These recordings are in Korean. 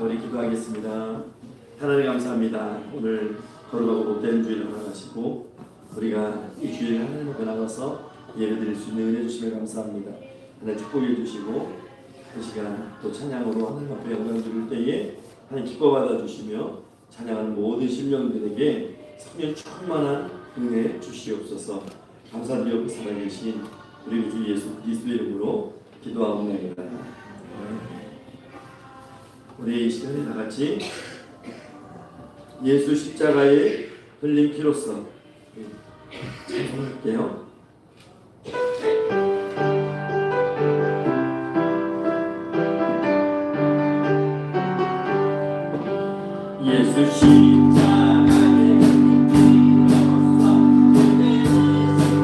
우리 기도하겠습니다. 하나님 감사합니다. 오늘 거룩하고 복된 주일을 허락하시고 우리가 이 주일 하나님 앞에 나가서 예배드릴 수 있는 은혜 주시며 감사합니다. 하나님 축복해 주시고 그 시간 또 찬양으로 하나님 앞에 영광 드릴 때에 하나님 기뻐 받아 주시며 찬양하는 모든 심령들에게 성령 충만한 은혜 주시옵소서. 감사드리고 살아계신 우리 주 예수 그리스도의 이름으로 기도하옵나이다. 우리 이 시간에 다 같이 예수 십자가의 흘린 피로써 찬송할게요. 예수 십자가의 흘린 피로써 내 인생이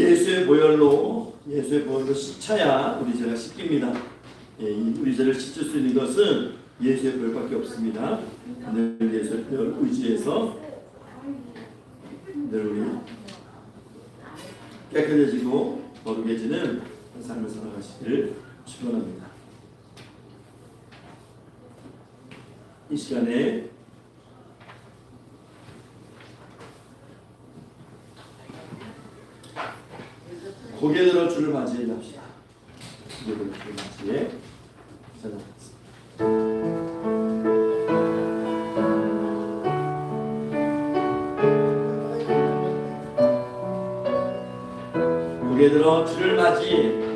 예수의 보혈로 씻어야 우리 죄가 씻깁니다. 우리 죄를 씻을 수 있는 것은 예수의 보혈밖에 없습니다. 늘 예수의 보혈 의지해서 늘 우리 깨끗해지고 거룩해지는 삶을 살아가시기를 축원합니다. 이 시간에 고개 들어 주를 맞이해 합시다. 고개 들어 주를 맞이해 찾아뵙겠습니다. 고개 들어 주를 맞이해.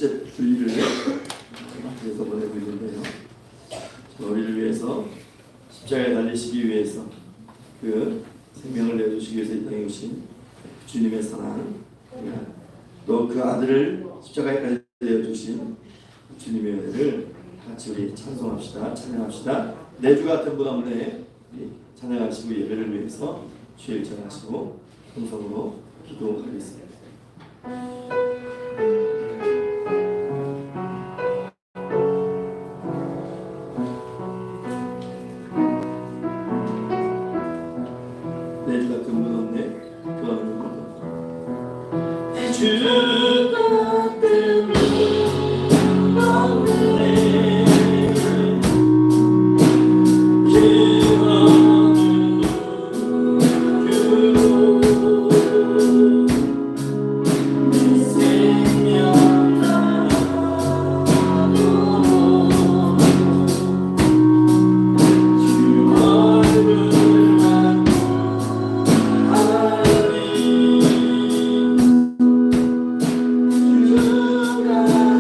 첫째 주일을 마트에서 보내고 있는데요. 우리를 위해서 십자가에 달리시기 위해서 그 생명을 내주시기 위해서 이 땅에 오신 주님의 사랑, 또 그 아들을 십자가에까지 내어주신 주님의 은혜를 같이 우리 찬송합시다. 찬양합시다. 내 주 같은 분 없네. 찬양하시고 예배를 위해서 주일 전하시고 통성으로 기도하겠습니다. 내 주 같은 분 없네. 그 없는 분 없네. 내 주 같은 분 없네. 주가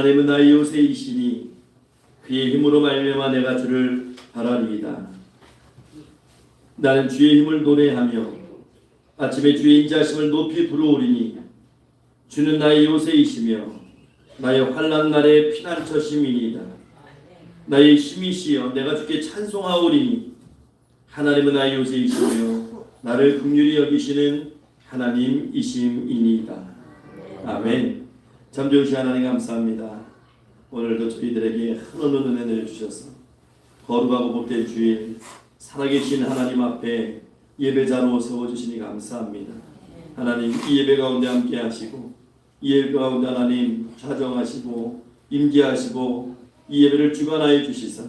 하나님은 나의 요새이시니 그의 힘으로 말미암아 내가 주를 바라리이다. 나는 주의 힘을 노래하며 아침에 주의 인자하심을 높이 부르오리니 주는 나의 요새이시며 나의 환난 날의 피난처심이니이다. 나의 힘이시여 내가 주께 찬송하오리니 하나님은 나의 요새이시며 나를 긍휼히 여기시는 하나님이심이니이다. 아멘. 잠정시 하나님 감사합니다. 오늘도 저희들에게 한없는 은혜 내려주셔서 거룩하고 복된 주일 살아계신 하나님 앞에 예배자로 세워주시니 감사합니다. 하나님 이 예배 가운데 함께 하시고 이 예배 가운데 하나님 좌정하시고 임재하시고 이 예배를 주관하여 주시사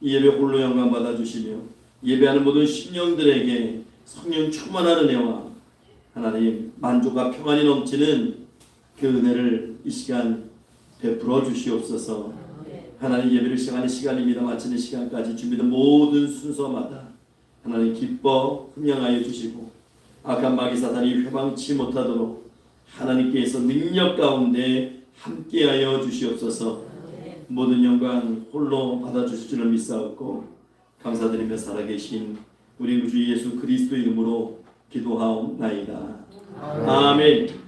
이 예배 홀로 영광 받아주시며 예배하는 모든 심령들에게 성령 충만한 은혜와 하나님 만족과 평안이 넘치는 그 은혜를 이 시간 베풀어 주시옵소서. 하나님 예배를 시작하는 시간입니다. 마치는 시간까지 준비된 모든 순서마다 하나님 기뻐 흥양하여 주시고 악한 마귀 사탄이 회방치 못하도록 하나님께서 능력 가운데 함께하여 주시옵소서. 모든 영광 홀로 받아주실 줄을 믿사옵고 감사드리며 살아계신 우리 주 예수 그리스도의 이름으로 기도하옵나이다. 아멘.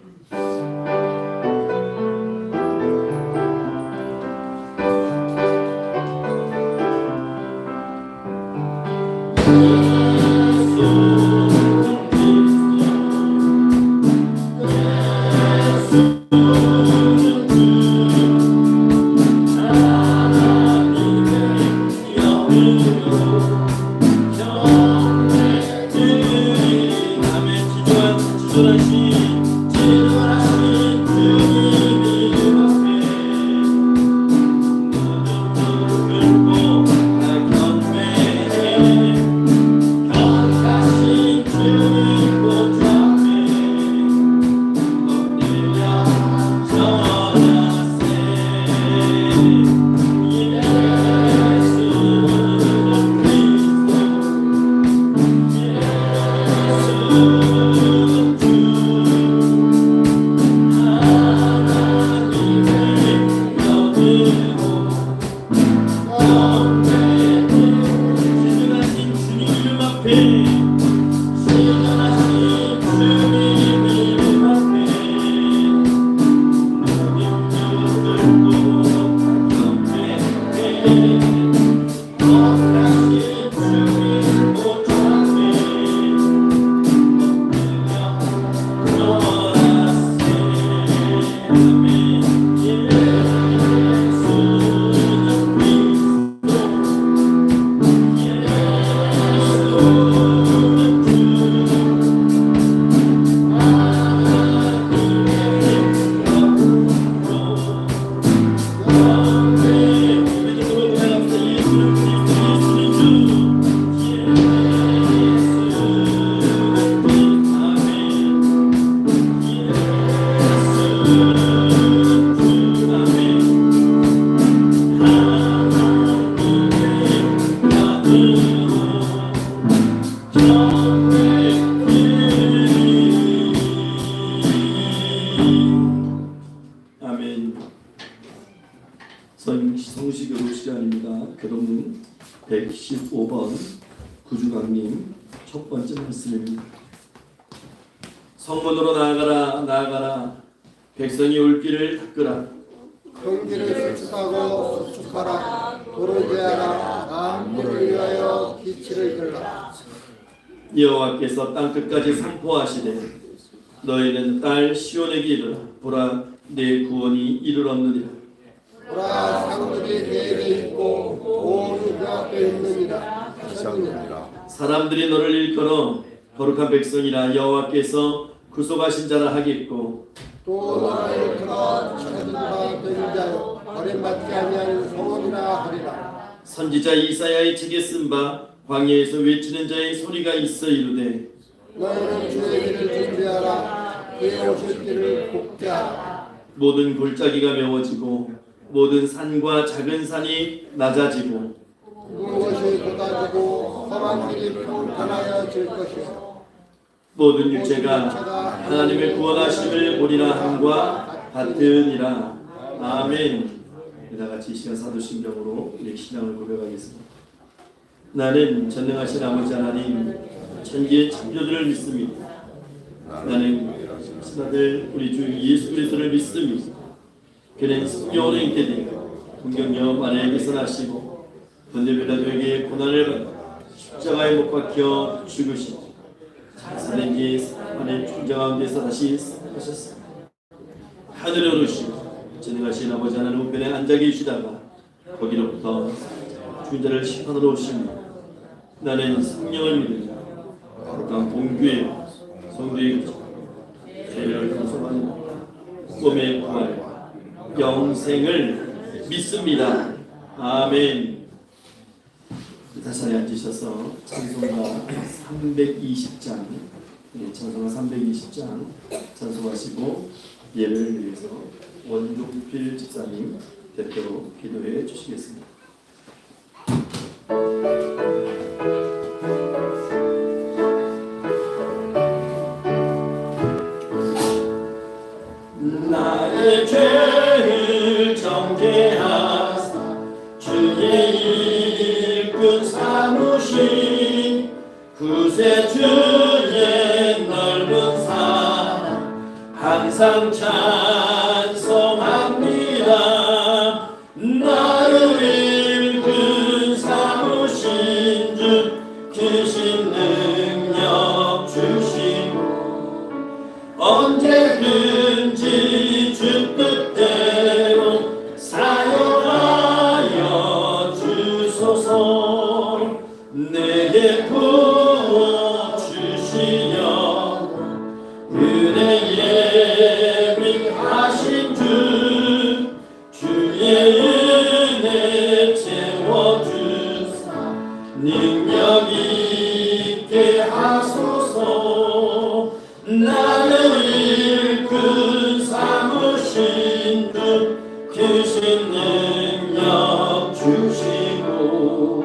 성시 교독 시간입니다. 교독문 115번 구주강님 첫 번째 말씀입니다. 성문으로 나아가라 나아가라 백성이 올 길을 닦으라 경기를 수축하고 수축하라 도로제하라 만물을 위하여 기치를 들라. 여호와께서 땅끝까지 선포하시되 너희는 딸 시온에게 이르라 보라 내 구원이 이르렀느니라. 보라 상급이 내게 있고 온 앞에 있느니라 하셨느니라. 사람들이 너를 일컬어 거룩한 백성이라 여호와께서 구속하신 자라 하겠고 또 너를 일컬어 찾아준바 된 자요 버림받지 아니하는 성원이라 하리라. 선지자 이사야의 책에 쓴 바 광야에서 외치는 자의 소리가 있어 이르되 너희는 주의 길을 준비하라 그의 오실 길을 복대하라. 모든 골짜기가 메워지고 모든 산과 작은 산이 낮아지고 무엇이 쏟아지고 험한 길이 평탄하여질 것이요 모든 육체가 하나님의 구원하심을 보리라 함과 같으니라. 아멘. 다 같이 이 시간 사도신경으로 우리 신앙을 고백하겠습니다. 나는 전능하신 아버지 하나님 천지의 창조주를 믿습니다. 나는 신하들 우리 주 예수 그리스도를 믿습니다. 그는 성령으로 있게 되고 동경녀 마리아에 계산하시고 본데빌라도에게 고난을 받아 십자가에 못 박혀 죽으시고 살인 뒤에 사람의 충정 가운데서 다시 살아나셨습니다. 하늘에 오르시고 전능하신 아버지 하나님 우편에 앉아 계시다가 거기로부터 죽은 자를 심판하러 오십니다. 나는 성령을 믿으며 거룩한 본교회 성도의 죄를 용서하는 꿈의 부활 영생을 믿습니다. 아멘. 다시 앉으셔서 찬송가 320장 찬송가 320장 찬송하시고 예배를 위해서 원종필 집사님 대표로 기도해 주시겠습니다. 나의 죄를 정죄하사 주의 일꾼 삼으신 구세주의 넓은 사랑 항상 찬송합니다. 나를 일꾼 삼으신 주 크신 능력 주시고 언제든지 주 뜻대로 사용하여 주소서. 내게 부어 주시려 은혜에 맹하신 주 주의 은혜 채워주사 능력 있게 하소서. 나를 일꾼 삼으신 주 크신 능력 주시고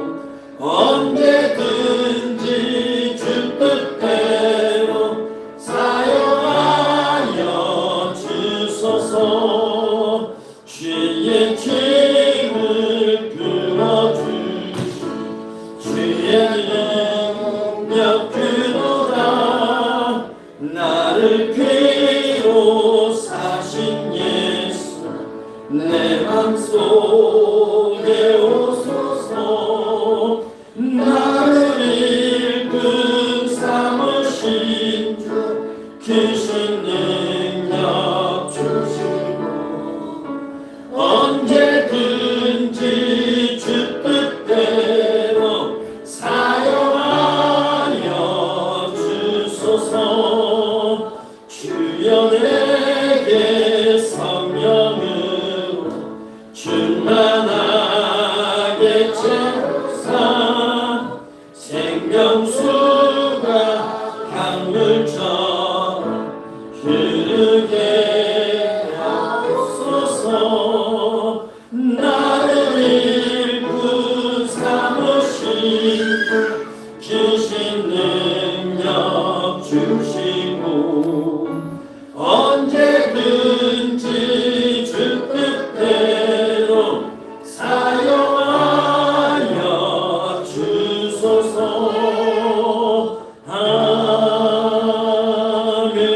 언제든지 주 뜻대로 사용하여 주소서. 주의 짐을 풀어주시 주의 능력 그로다. 나를 피로 사신 예수 내 맘속에 오소서. 나를 일꾼 삼으신 주 크신 능력 주시고 언제든지 주 뜻대로 사용하여 주소서. 주여 내게 성령으로 충만하게 채우사 생명수가 강물처럼 흐르게 하옵소서. 나를 일꾼 삼으신 주신 능력 주시고 언제든지 주 뜻대로 사용하여 주소서. 아멘.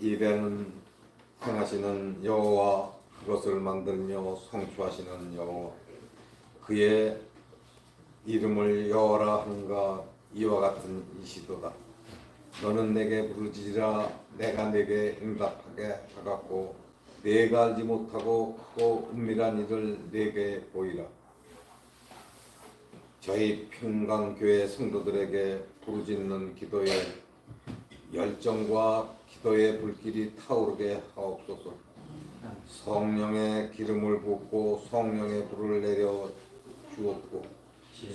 이래는 행하시는 여호와 그것을 만들며 성취하시는 여호와 그의 이름을 여호와라 하는가 이와 같은 이시도다. 너는 내게 부르짖으라 내가 내게 응답하게 하겠고 내가 알지 못하고 크고 은밀한 일을 내게 보이라. 저희 평강교회 성도들에게 부르짖는 기도에 열정과 기도의 불길이 타오르게 하옵소서. 성령의 기름을 붓고 성령의 불을 내려 주었고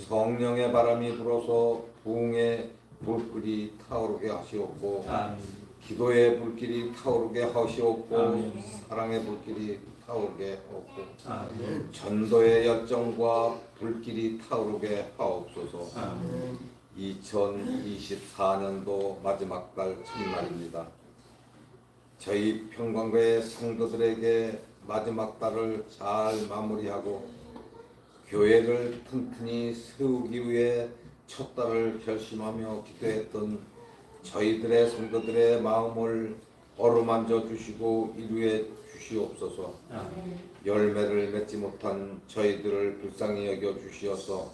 성령의 바람이 불어서 부흥의 불길이 타오르게 하시옵고 아멘. 기도의 불길이 타오르게 하시옵고 아멘. 사랑의 불길이 타오르게 하옵고 아멘. 전도의 열정과 불길이 타오르게 하옵소서. 아멘. 2024년도 마지막 달 첫날입니다. 저희 평강교회 성도들에게 마지막 달을 잘 마무리하고 교회를 튼튼히 세우기 위해 첫 달을 결심하며 기도했던 저희들의 성도들의 마음을 어루만져 주시고 이루해 주시옵소서. 아멘. 열매를 맺지 못한 저희들을 불쌍히 여겨 주시어서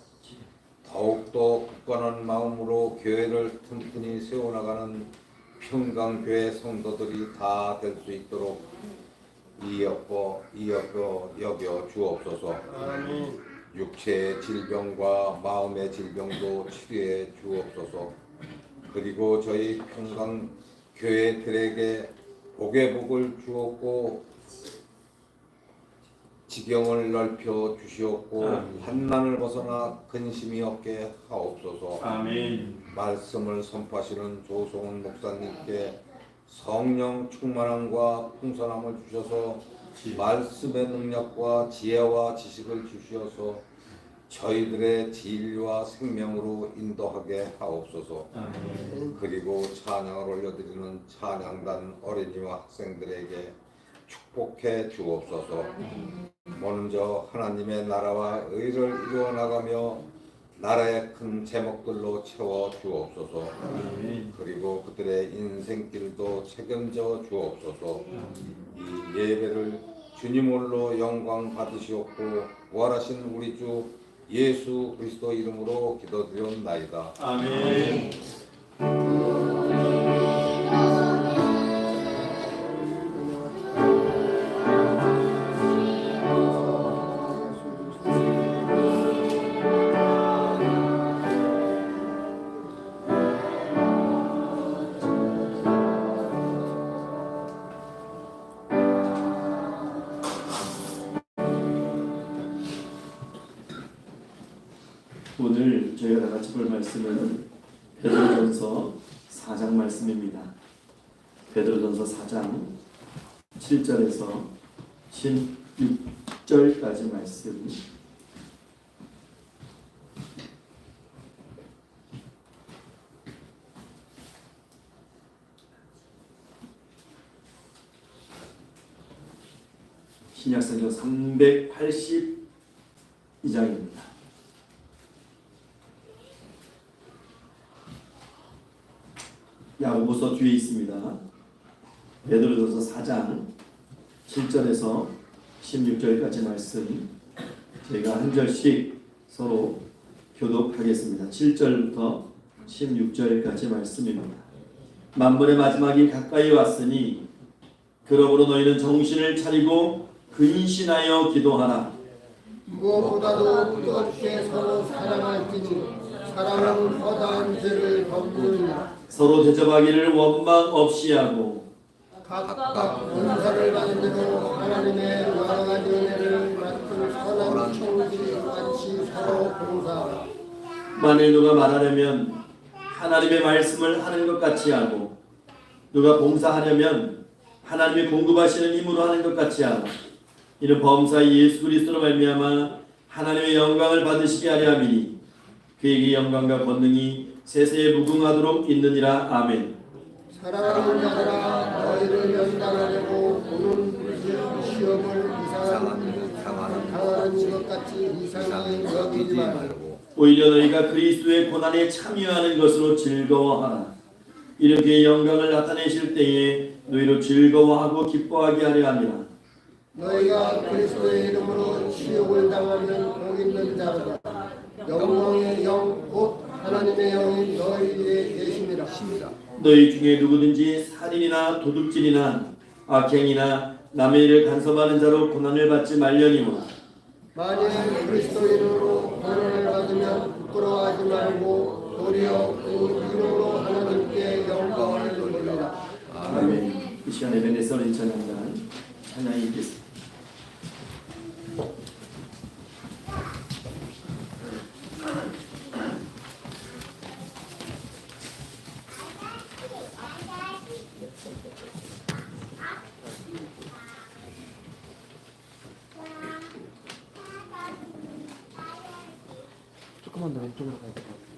더욱더 굳건한 마음으로 교회를 튼튼히 세워나가는 평강교회 성도들이 다 될 수 있도록 이어서 여겨 주옵소서. 육체의 질병과 마음의 질병도 치료해 주옵소서. 그리고 저희 평강교회들에게 복의 복을 주옵고 지경을 넓혀 주시옵고 환난을 벗어나 근심이 없게 하옵소서. 아멘. 말씀을 선포하시는 조성훈 목사님께 성령 충만함과 풍성함을 주셔서 말씀의 능력과 지혜와 지식을 주시어서 저희들의 진리와 생명으로 인도하게 하옵소서. 아멘. 그리고 찬양을 올려드리는 찬양단 어린이와 학생들에게 축복해 주옵소서. 먼저 하나님의 나라와 의를 이루어 나가며 나라의 큰 제목들로 채워 주옵소서. 그리고 그들의 인생길도 책임져 주옵소서. 이 예배를 주님 홀로 영광 받으시옵고 부활하신 우리 주 예수 그리스도 이름으로 기도드리옵나이다. 아멘. 오늘 저희가 다 같이 볼 말씀은 베드로전서 4장 말씀입니다. 베드로전서 4장 7절에서 16절까지 말씀. 신약성경 382장입니다. 야고보서 뒤에 있습니다. 베드로전서 4장 7절에서 16절까지 말씀 저희가 한 절씩 서로 교독하겠습니다. 7절부터 16절까지 말씀입니다. 만물의 마지막이 가까이 왔으니 그러므로 너희는 정신을 차리고 근신하여 기도하라. 무엇보다도 뜨겁게 서로 사랑할지니 사랑은 허다한 죄를 덮느니라. 서로 대접하기를 원망 없이 하고 각각 은사를 받은 대로 하나님의 여러 가지 은혜를 맡은 선한 청지기 같이 서로 봉사하라. 만일 누가 말하려면 하나님의 말씀을 하는 것 같이 하고 누가 봉사하려면 하나님이 공급하시는 힘으로 하는 것 같이 하라. 이는 범사 예수 그리스도로 말미암아 하나님의 영광을 받으시게 하려 함이니 그에게 영광과 권능이 세세에 무궁하도록 있느니라. 아멘. 사랑하는 자들아 너희를 연단하려고 오는 시험을 당하는 것 같이 이상히 여기지 말고 오히려 너희가 그리스도의 고난에 참여하는 것으로 즐거워하라. 이는 그의 영광을 나타내실 때에 너희로 즐거워하고 기뻐하게 하려 함이라. 너희가 그리스도의 이름으로 치욕을 당하면 복 있는 자로다. 영광의 영 곧 하나님의 영이 너희에게 계심이라. 너희 중에 누구든지 살인이나 도둑질이나 악행이나 남의 일을 간섭하는 자로 고난을 받지 말려니와 만일 그리스도인으로 고난을 받으면 부끄러워하지 말고 도리어 그 이름으로 하나님께 영광을 돌리라. 아멘. 이 시간에 베네스어린 찬양단 찬양이 있겠습니다. 조금만 더 왼쪽으로 가야 될 것 같아요.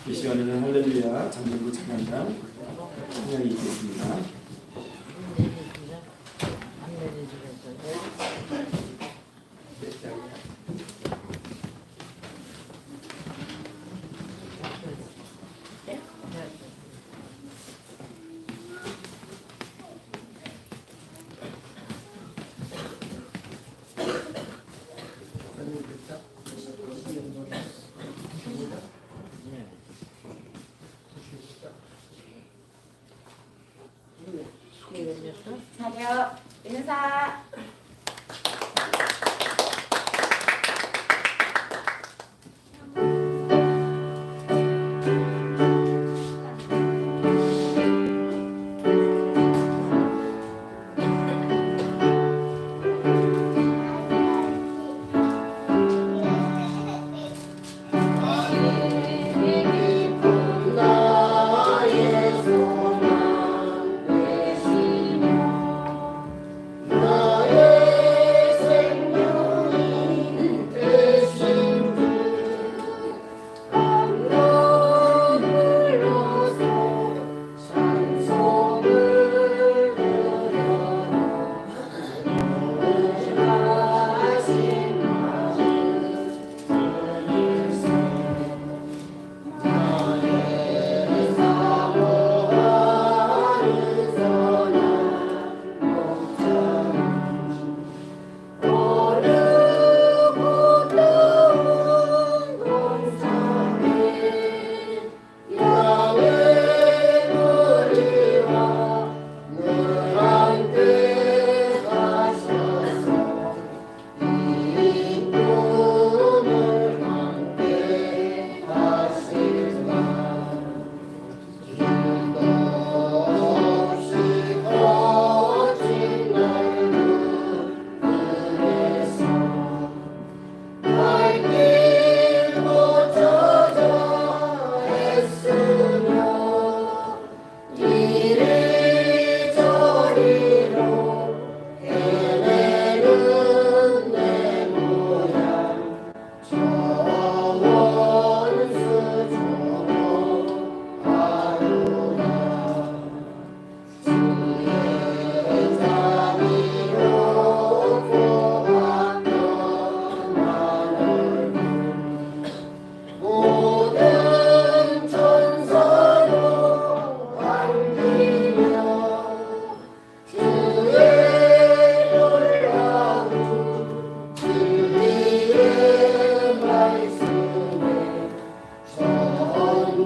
이 시간에는 할렐루야 장전부 찬양단 찬양이 있겠습니다. 차려 인사. 나의 소망 되시며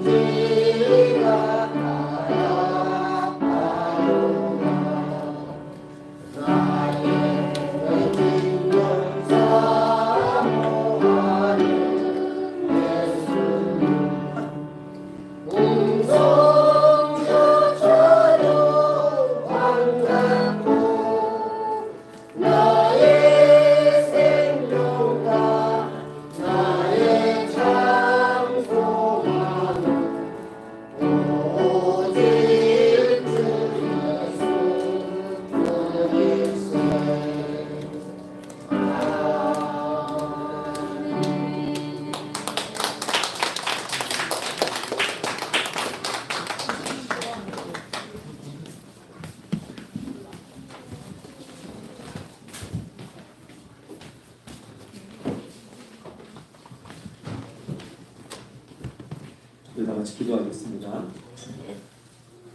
언제나 나아가오나 나의 진정 사모하는 예수님 음성조차도 반갑고 나의 생명과 나의 찬송하는 오직 주 예수 그리스도 우리 다 같이 기도하겠습니다.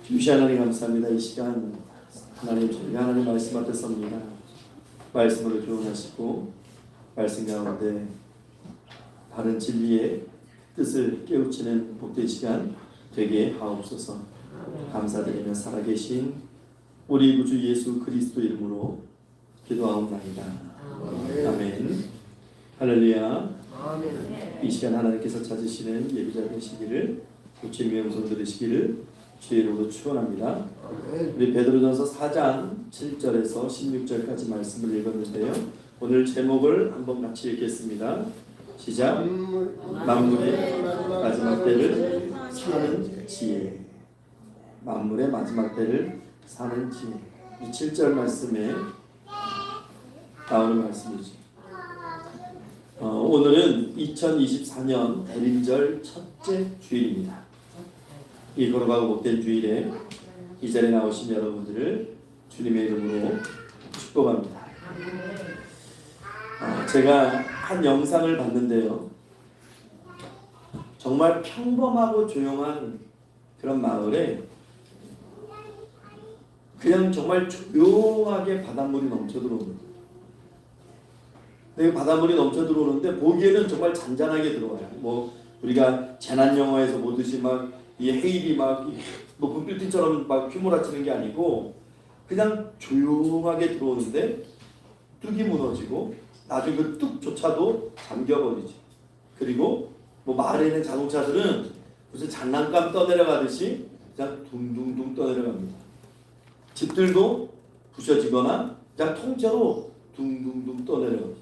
주시 하나님 감사합니다. 이 시간 하나님 저희가 하나님 말씀 앞에 섭니다. 말씀으로 교훈하시고 말씀 가운데 바른 진리의 뜻을 깨우치는 복된 시간 되게 하옵소서. 감사드리며 살아계신 우리 구주 예수 그리스도 이름으로 기도하옵나이다. 아멘. 할렐루야. 이 시간 하나님께서 찾으시는 예비자 되시기를 주님의 음성 들으시기를 주의 이름으로 축원합니다. 우리 베드로전서 4장 7절에서 16절까지 말씀을 읽었는데요. 오늘 제목을 한번 같이 읽겠습니다. 시작. 만물의 마지막 때를 사는 지혜. 만물의 마지막 때를 사는 지혜. 이 7절 말씀에 나오는 말씀이죠. 오늘은 2024년 대림절 첫째 주일입니다. 이 걸어가고 못된 주일에 이 자리에 나오신 여러분들을 주님의 이름으로 축복합니다. 제가 한 영상을 봤는데요. 정말 평범하고 조용한 그런 마을에 그냥 정말 조용하게 바닷물이 넘쳐 들어옵니다. 바닷물이 넘쳐 들어오는데 보기에는 정말 잔잔하게 들어와요. 뭐 우리가 재난 영화에서 보듯이 막 이 헤일이 막 높은 빌딩처럼 막 휘몰아치는 게 아니고 그냥 조용하게 들어오는데 뚝이 무너지고 나중에 그 뚝조차도 잠겨버리죠. 그리고 뭐 마을에 있는 자동차들은 무슨 장난감 떠내려가듯이 그냥 둥둥둥 떠내려갑니다. 집들도 부셔지거나 그냥 통째로 둥둥둥 떠내려갑니다.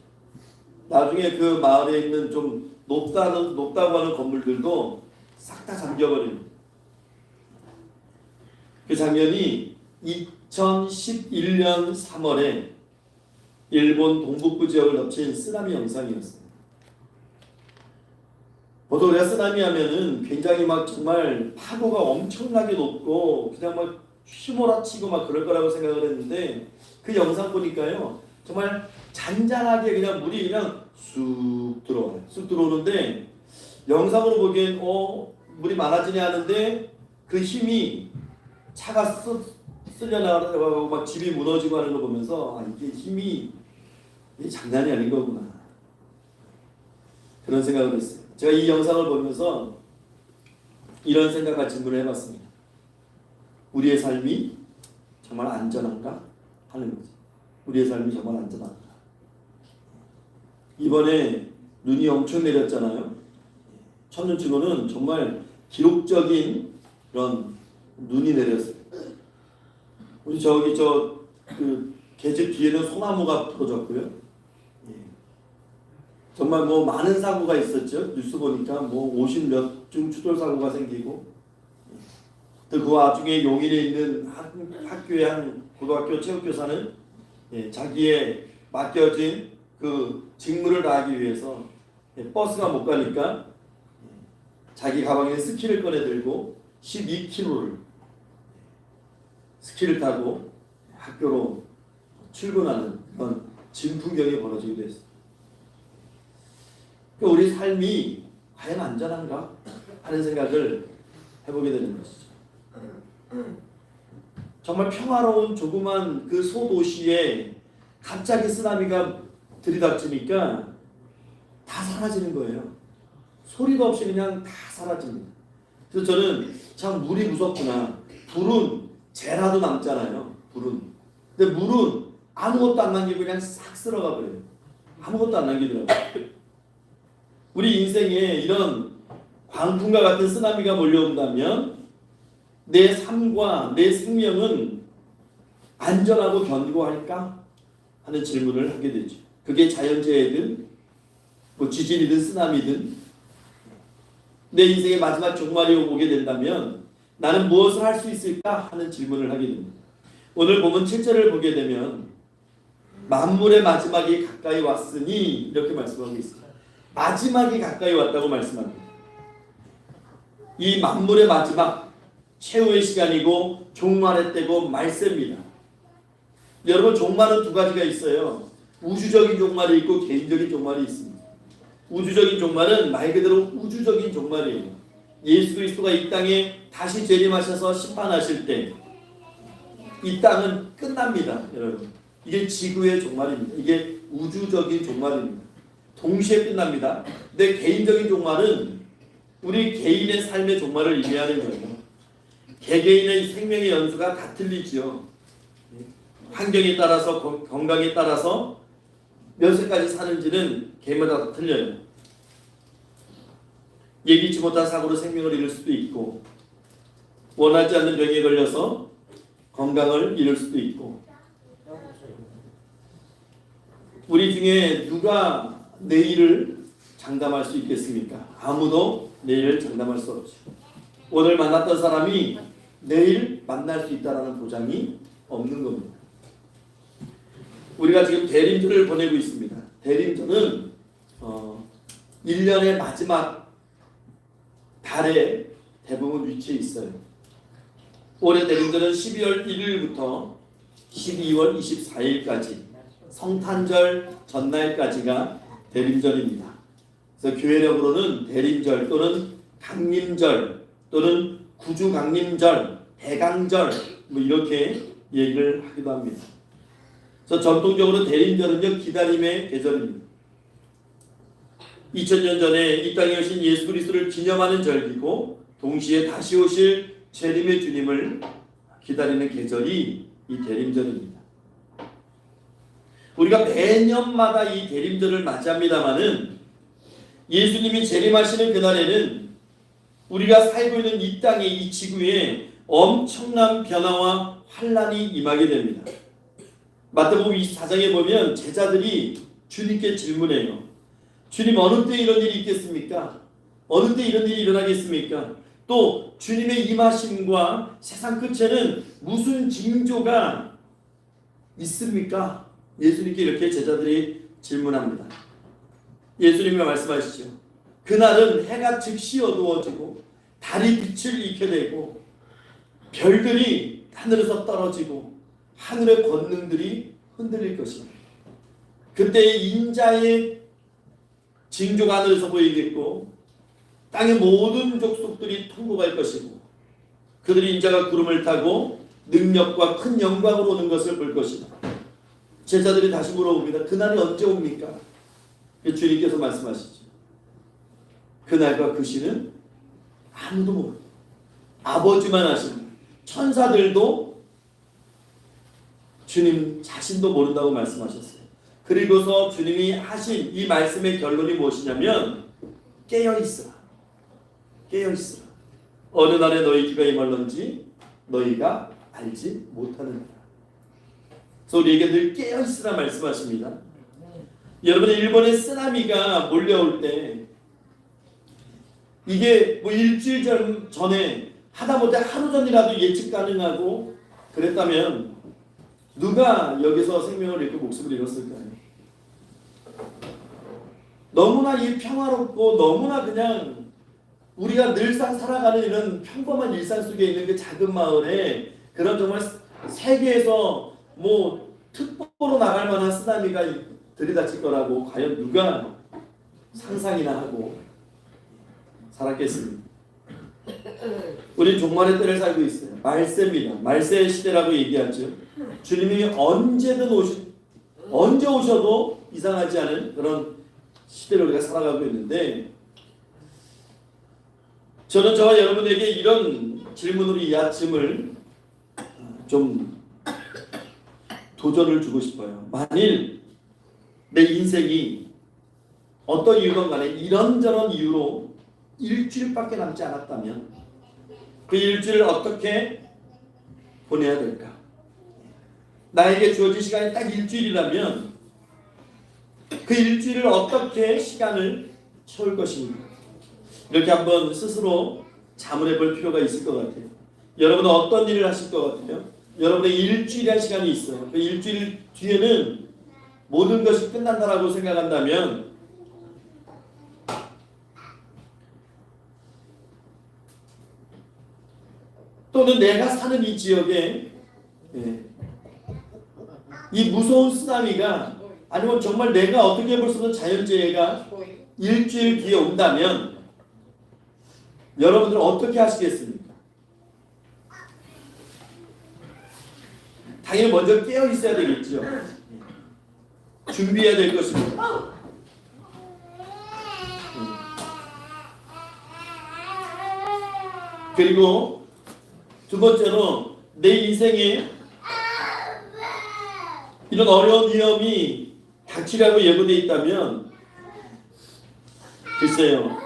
나중에 그 마을에 있는 좀 높다고 하는 건물들도 싹 다 잠겨버립니다. 그 장면이 2011년 3월에 일본 동북부 지역을 덮친 쓰나미 영상이었어요. 보통 우리가 쓰나미 하면은 굉장히 막 정말 파도가 엄청나게 높고 그냥 막 휘몰아치고 막 그럴 거라고 생각을 했는데 그 영상 보니까요. 정말 잔잔하게 그냥 물이 그냥 쑥 들어와요. 쑥 들어오는데 영상으로 보기엔 물이 많아지냐 하는데 그 힘이 차가 쓸려나가고 막 집이 무너지고 하는 거 보면서 이게 힘이 장난이 아닌 거구나. 그런 생각을 했어요. 제가 이 영상을 보면서 이런 생각과 질문을 해봤습니다. 우리의 삶이 정말 안전한가? 하는 거죠. 우리의 삶이 정말 안전한가? 이번에 눈이 엄청 내렸잖아요. 천년치고는 정말 기록적인 그런 눈이 내렸어요. 우리 그 계집 뒤에는 소나무가 부러졌고요. 정말 뭐 많은 사고가 있었죠. 뉴스 보니까 뭐 50몇 중 추돌 사고가 생기고 또 그 와중에 용인에 있는 학교의 한 고등학교 체육교사는 자기의 맡겨진 그 직무를 다하기 위해서 버스가 못 가니까 자기 가방에 스키를 꺼내 들고 12km를 스키를 타고 학교로 출근하는 그런 진풍경이 벌어지기도 했어요. 그러니까 우리 삶이 과연 안전한가 하는 생각을 해보게 되는 것이죠. 정말 평화로운 조그만 그 소도시에 갑자기 쓰나미가 들이닥치니까 다 사라지는 거예요. 소리도 없이 그냥 다 사라집니다. 그래서 저는 참 물이 무섭구나. 불은 재라도 남잖아요. 불은. 근데 물은 아무것도 안 남기고 그냥 싹 쓸어가 버려요. 아무것도 안 남기더라고요. 우리 인생에 이런 광풍과 같은 쓰나미가 몰려온다면 내 삶과 내 생명은 안전하고 견고할까 하는 질문을 하게 되죠. 그게 자연재해든 뭐 지진이든 쓰나미든 내 인생의 마지막 종말이 오게 된다면 나는 무엇을 할 수 있을까 하는 질문을 하게 됩니다. 오늘 보면 7절을 보게 되면 만물의 마지막이 가까이 왔으니 이렇게 말씀하고 있습니다. 마지막이 가까이 왔다고 말씀합니다. 이 만물의 마지막 최후의 시간이고 종말의 때고 말세입니다. 여러분 종말은 두 가지가 있어요. 우주적인 종말이 있고 개인적인 종말이 있습니다. 우주적인 종말은 말 그대로 우주적인 종말이에요. 예수 그리스도가 이 땅에 다시 재림하셔서 심판하실 때 이 땅은 끝납니다. 여러분 이게 지구의 종말입니다. 이게 우주적인 종말입니다. 동시에 끝납니다. 근데 개인적인 종말은 우리 개인의 삶의 종말을 의미하는 거예요. 개개인의 생명의 연수가 다 틀리지요. 환경에 따라서 건강에 따라서 몇 세까지 사는지는 개인마다 다 틀려요. 예기치 못한 사고로 생명을 잃을 수도 있고 원하지 않는 병에 걸려서 건강을 잃을 수도 있고 우리 중에 누가 내일을 장담할 수 있겠습니까? 아무도 내일을 장담할 수 없죠. 오늘 만났던 사람이 내일 만날 수 있다는 보장이 없는 겁니다. 우리가 지금 대림절을 보내고 있습니다. 대림절은 1년의 마지막 달에 대부분 위치해 있어요. 올해 대림절은 12월 1일부터 12월 24일까지 성탄절 전날까지가 대림절입니다. 그래서 교회력으로는 대림절 또는 강림절 또는 구주강림절, 대강절 뭐 이렇게 얘기를 하기도 합니다. 그래서 전통적으로 대림절은요 기다림의 계절입니다. 2000년 전에 이 땅에 오신 예수 그리스도를 기념하는 절기고 동시에 다시 오실 재림의 주님을 기다리는 계절이 이 대림절입니다. 우리가 매년마다 이 대림절을 맞이합니다마는 예수님이 재림하시는 그날에는 우리가 살고 있는 이 땅에 이 지구에 엄청난 변화와 환란이 임하게 됩니다. 마태복음 24장에 보면 제자들이 주님께 질문해요. 주님 어느 때 이런 일이 있겠습니까? 어느 때 이런 일이 일어나겠습니까? 또 주님의 임하심과 세상 끝에는 무슨 징조가 있습니까? 예수님께 이렇게 제자들이 질문합니다. 예수님이 말씀하시죠. 그날은 해가 즉시 어두워지고 달이 빛을 잃게 되고 별들이 하늘에서 떨어지고 하늘의 권능들이 흔들릴 것입니다. 그때 인자의 징조가 하늘에서 보이겠고 땅의 모든 족속들이 통곡할 것이고 그들이 인자가 구름을 타고 능력과 큰 영광으로 오는 것을 볼 것이다. 제자들이 다시 물어봅니다. 그날이 언제 옵니까? 주님께서 말씀하시죠. 그날과 그 시는 아무도 모릅니다. 아버지만 아십니다. 천사들도 주님 자신도 모른다고 말씀하셨어요. 그리고서 주님이 하신 이 말씀의 결론이 무엇이냐면 깨어있으라. 깨어있으라. 어느 날에 너희 주가 임할런지 너희가 알지 못하느니라. 그래서 우리에게 늘 깨어있으라 말씀하십니다. 여러분 일본의 쓰나미가 몰려올 때 이게 뭐 일주일 전에 하다못해 하루 전이라도 예측 가능하고 그랬다면 누가 여기서 생명을 잃고 목숨을 잃었을까요? 너무나 이 평화롭고 너무나 그냥 우리가 늘상 살아가는 이런 평범한 일상 속에 있는 그 작은 마을에 그런 정말 세계에서 뭐 특보로 나갈 만한 쓰나미가 들이닥칠 거라고 과연 누가 상상이나 하고 살았겠습니까? 우리는 종말의 때를 살고 있어요. 말세입니다. 말세의 시대라고 얘기하죠. 주님이 언제 오셔도 이상하지 않은 그런 시대를 우리가 살아가고 있는데 저는 저와 여러분에게 이런 질문으로 이 아침을 좀 도전을 주고 싶어요. 만일 내 인생이 어떤 이유건 간에 이런저런 이유로 일주일밖에 남지 않았다면 그 일주일을 어떻게 보내야 될까? 나에게 주어진 시간이 딱 일주일이라면 그 일주일을 어떻게 시간을 채울 것인가? 이렇게 한번 스스로 자문해 볼 필요가 있을 것 같아요. 여러분은 어떤 일을 하실 것 같아요? 여러분의 일주일이라는 시간이 있어요. 그 일주일 뒤에는 모든 것이 끝난다라고 생각한다면 또는 내가 사는 이 지역에 이 무서운 쓰나미가 아니면 정말 내가 어떻게 볼 수 없는 자연재해가 일주일 뒤에 온다면 여러분들은 어떻게 하시겠습니까? 당연히 먼저 깨어 있어야 되겠죠. 준비해야 될 것입니다. 그리고 두 번째로 내 인생에 이런 어려운 위험이 닥치려고 예고되어 있다면 글쎄요,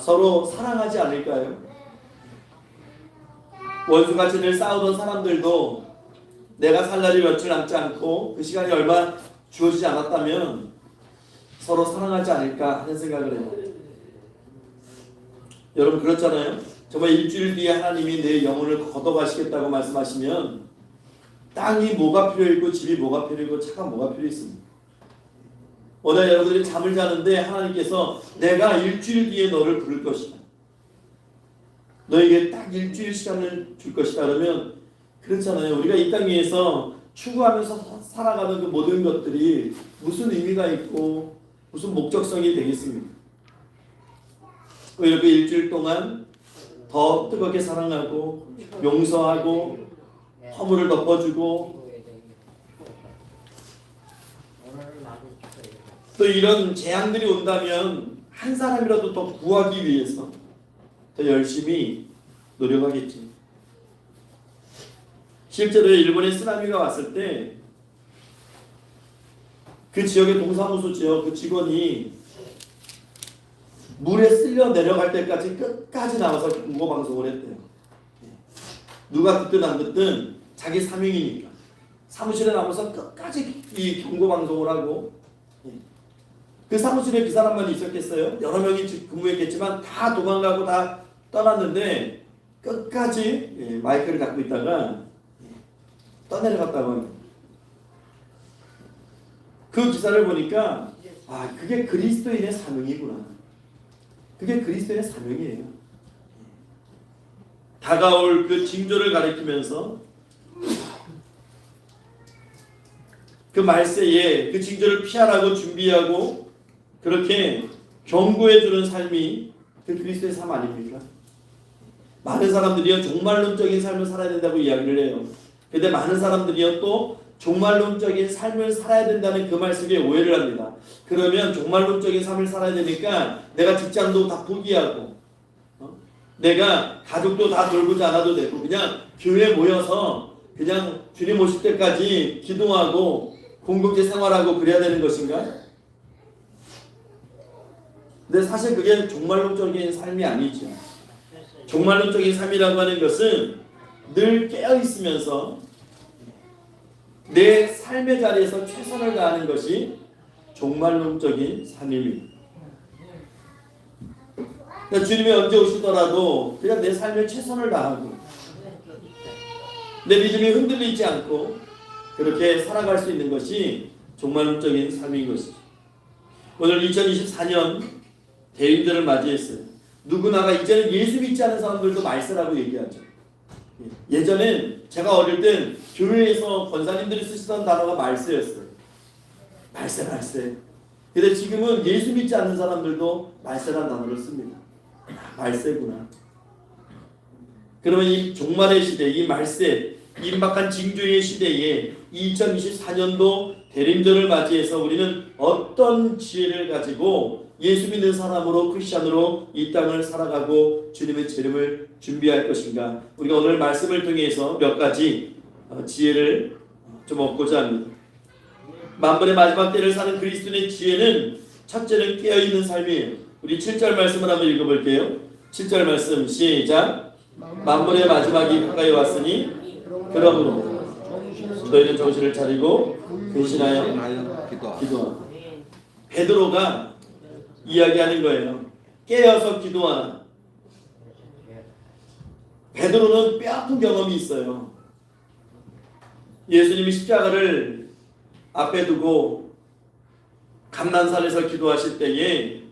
서로 사랑하지 않을까요? 원수같이 늘 싸우던 사람들도 내가 살 날이 며칠 남지 않고 그 시간이 얼마 주어지지 않았다면 서로 사랑하지 않을까 하는 생각을 해요. 여러분 그렇잖아요. 정말 일주일 뒤에 하나님이 내 영혼을 걷어가시겠다고 말씀하시면 땅이 뭐가 필요했고 집이 뭐가 필요했고 차가 뭐가 필요했습니까? 오늘 여러분들이 잠을 자는데 하나님께서 내가 일주일 뒤에 너를 부를 것이다. 너에게 딱 일주일 시간을 줄 것이다. 그러면 그렇잖아요. 우리가 이 땅 위에서 추구하면서 살아가는 그 모든 것들이 무슨 의미가 있고 무슨 목적성이 되겠습니까? 이렇게 일주일 동안 더 뜨겁게 사랑하고 용서하고 허물을 덮어주고 또 이런 재앙들이 온다면 한 사람이라도 더 구하기 위해서 더 열심히 노력하겠지. 실제로 일본에 쓰나미가 왔을 때 그 지역의 동사무소 지역 그 직원이 물에 쓸려 내려갈 때까지 끝까지 나와서 경고방송을 했대요. 누가 듣든 안 듣든 자기 사명이니까 사무실에 나와서 끝까지 이 경고방송을 하고 그 사무실에 그 사람만 있었겠어요? 여러 명이 근무했겠지만 다 도망가고 다 떠났는데 끝까지 마이크를 갖고 있다가 떠내려갔다고 합니다. 그 기사를 보니까 아 그게 그리스도인의 사명이구나. 그게 그리스도인의 사명이에요. 다가올 그 징조를 가리키면서 그 말세에 그 징조를 피하라고 준비하고 그렇게 경고해주는 삶이 그 그리스도의 삶 아닙니까? 많은 사람들이요 종말론적인 삶을 살아야 된다고 이야기를 해요. 근데 많은 사람들이요 또 종말론적인 삶을 살아야 된다는 그 말씀에 오해를 합니다. 그러면 종말론적인 삶을 살아야 되니까 내가 직장도 다 포기하고 내가 가족도 다 돌보지 않아도 되고 그냥 교회에 모여서 그냥 주님 오실 때까지 기도하고 공동체 생활하고 그래야 되는 것인가? 근데 사실 그게 종말론적인 삶이 아니죠. 종말론적인 삶이라고 하는 것은 늘 깨어있으면서 내 삶의 자리에서 최선을 다하는 것이 종말론적인 삶입니다. 그러니까 주님이 언제 오시더라도 그냥 내 삶에 최선을 다하고 내 믿음이 흔들리지 않고 그렇게 살아갈 수 있는 것이 종말론적인 삶인 것이죠. 오늘 2024년 대인들을 맞이했어요. 누구나가 이제는 예수 믿지 않는 사람들도 말세라고 얘기하죠. 예전엔 제가 어릴 땐 교회에서 권사님들이 쓰시던 단어가 말세였어요. 말세. 근데 지금은 예수 믿지 않는 사람들도 말세라는 단어를 씁니다. 말세구나. 그러면 이 종말의 시대, 이 말세, 임박한 징조의 시대에 2024년도 대림절을 맞이해서 우리는 어떤 지혜를 가지고 예수 믿는 사람으로 크리스천으로 이 땅을 살아가고 주님의 재림을 준비할 것인가? 우리가 오늘 말씀을 통해서 몇 가지 지혜를 좀 얻고자 합니다. 만번의 마지막 때를 사는 그리스도인의 지혜는 첫째는 깨어있는 삶이에요. 우리 7절 말씀을 한번 읽어볼게요. 7절 말씀 시작. 만번의 마지막이 가까이 왔으니 그러므로 너희는 정신을 차리고 근신하여 기도하라. 베드로가 이야기하는 거예요. 깨어서 기도하라. 베드로는 뼈아픈 경험이 있어요. 예수님이 십자가를 앞에 두고 감난산에서 기도하실 때에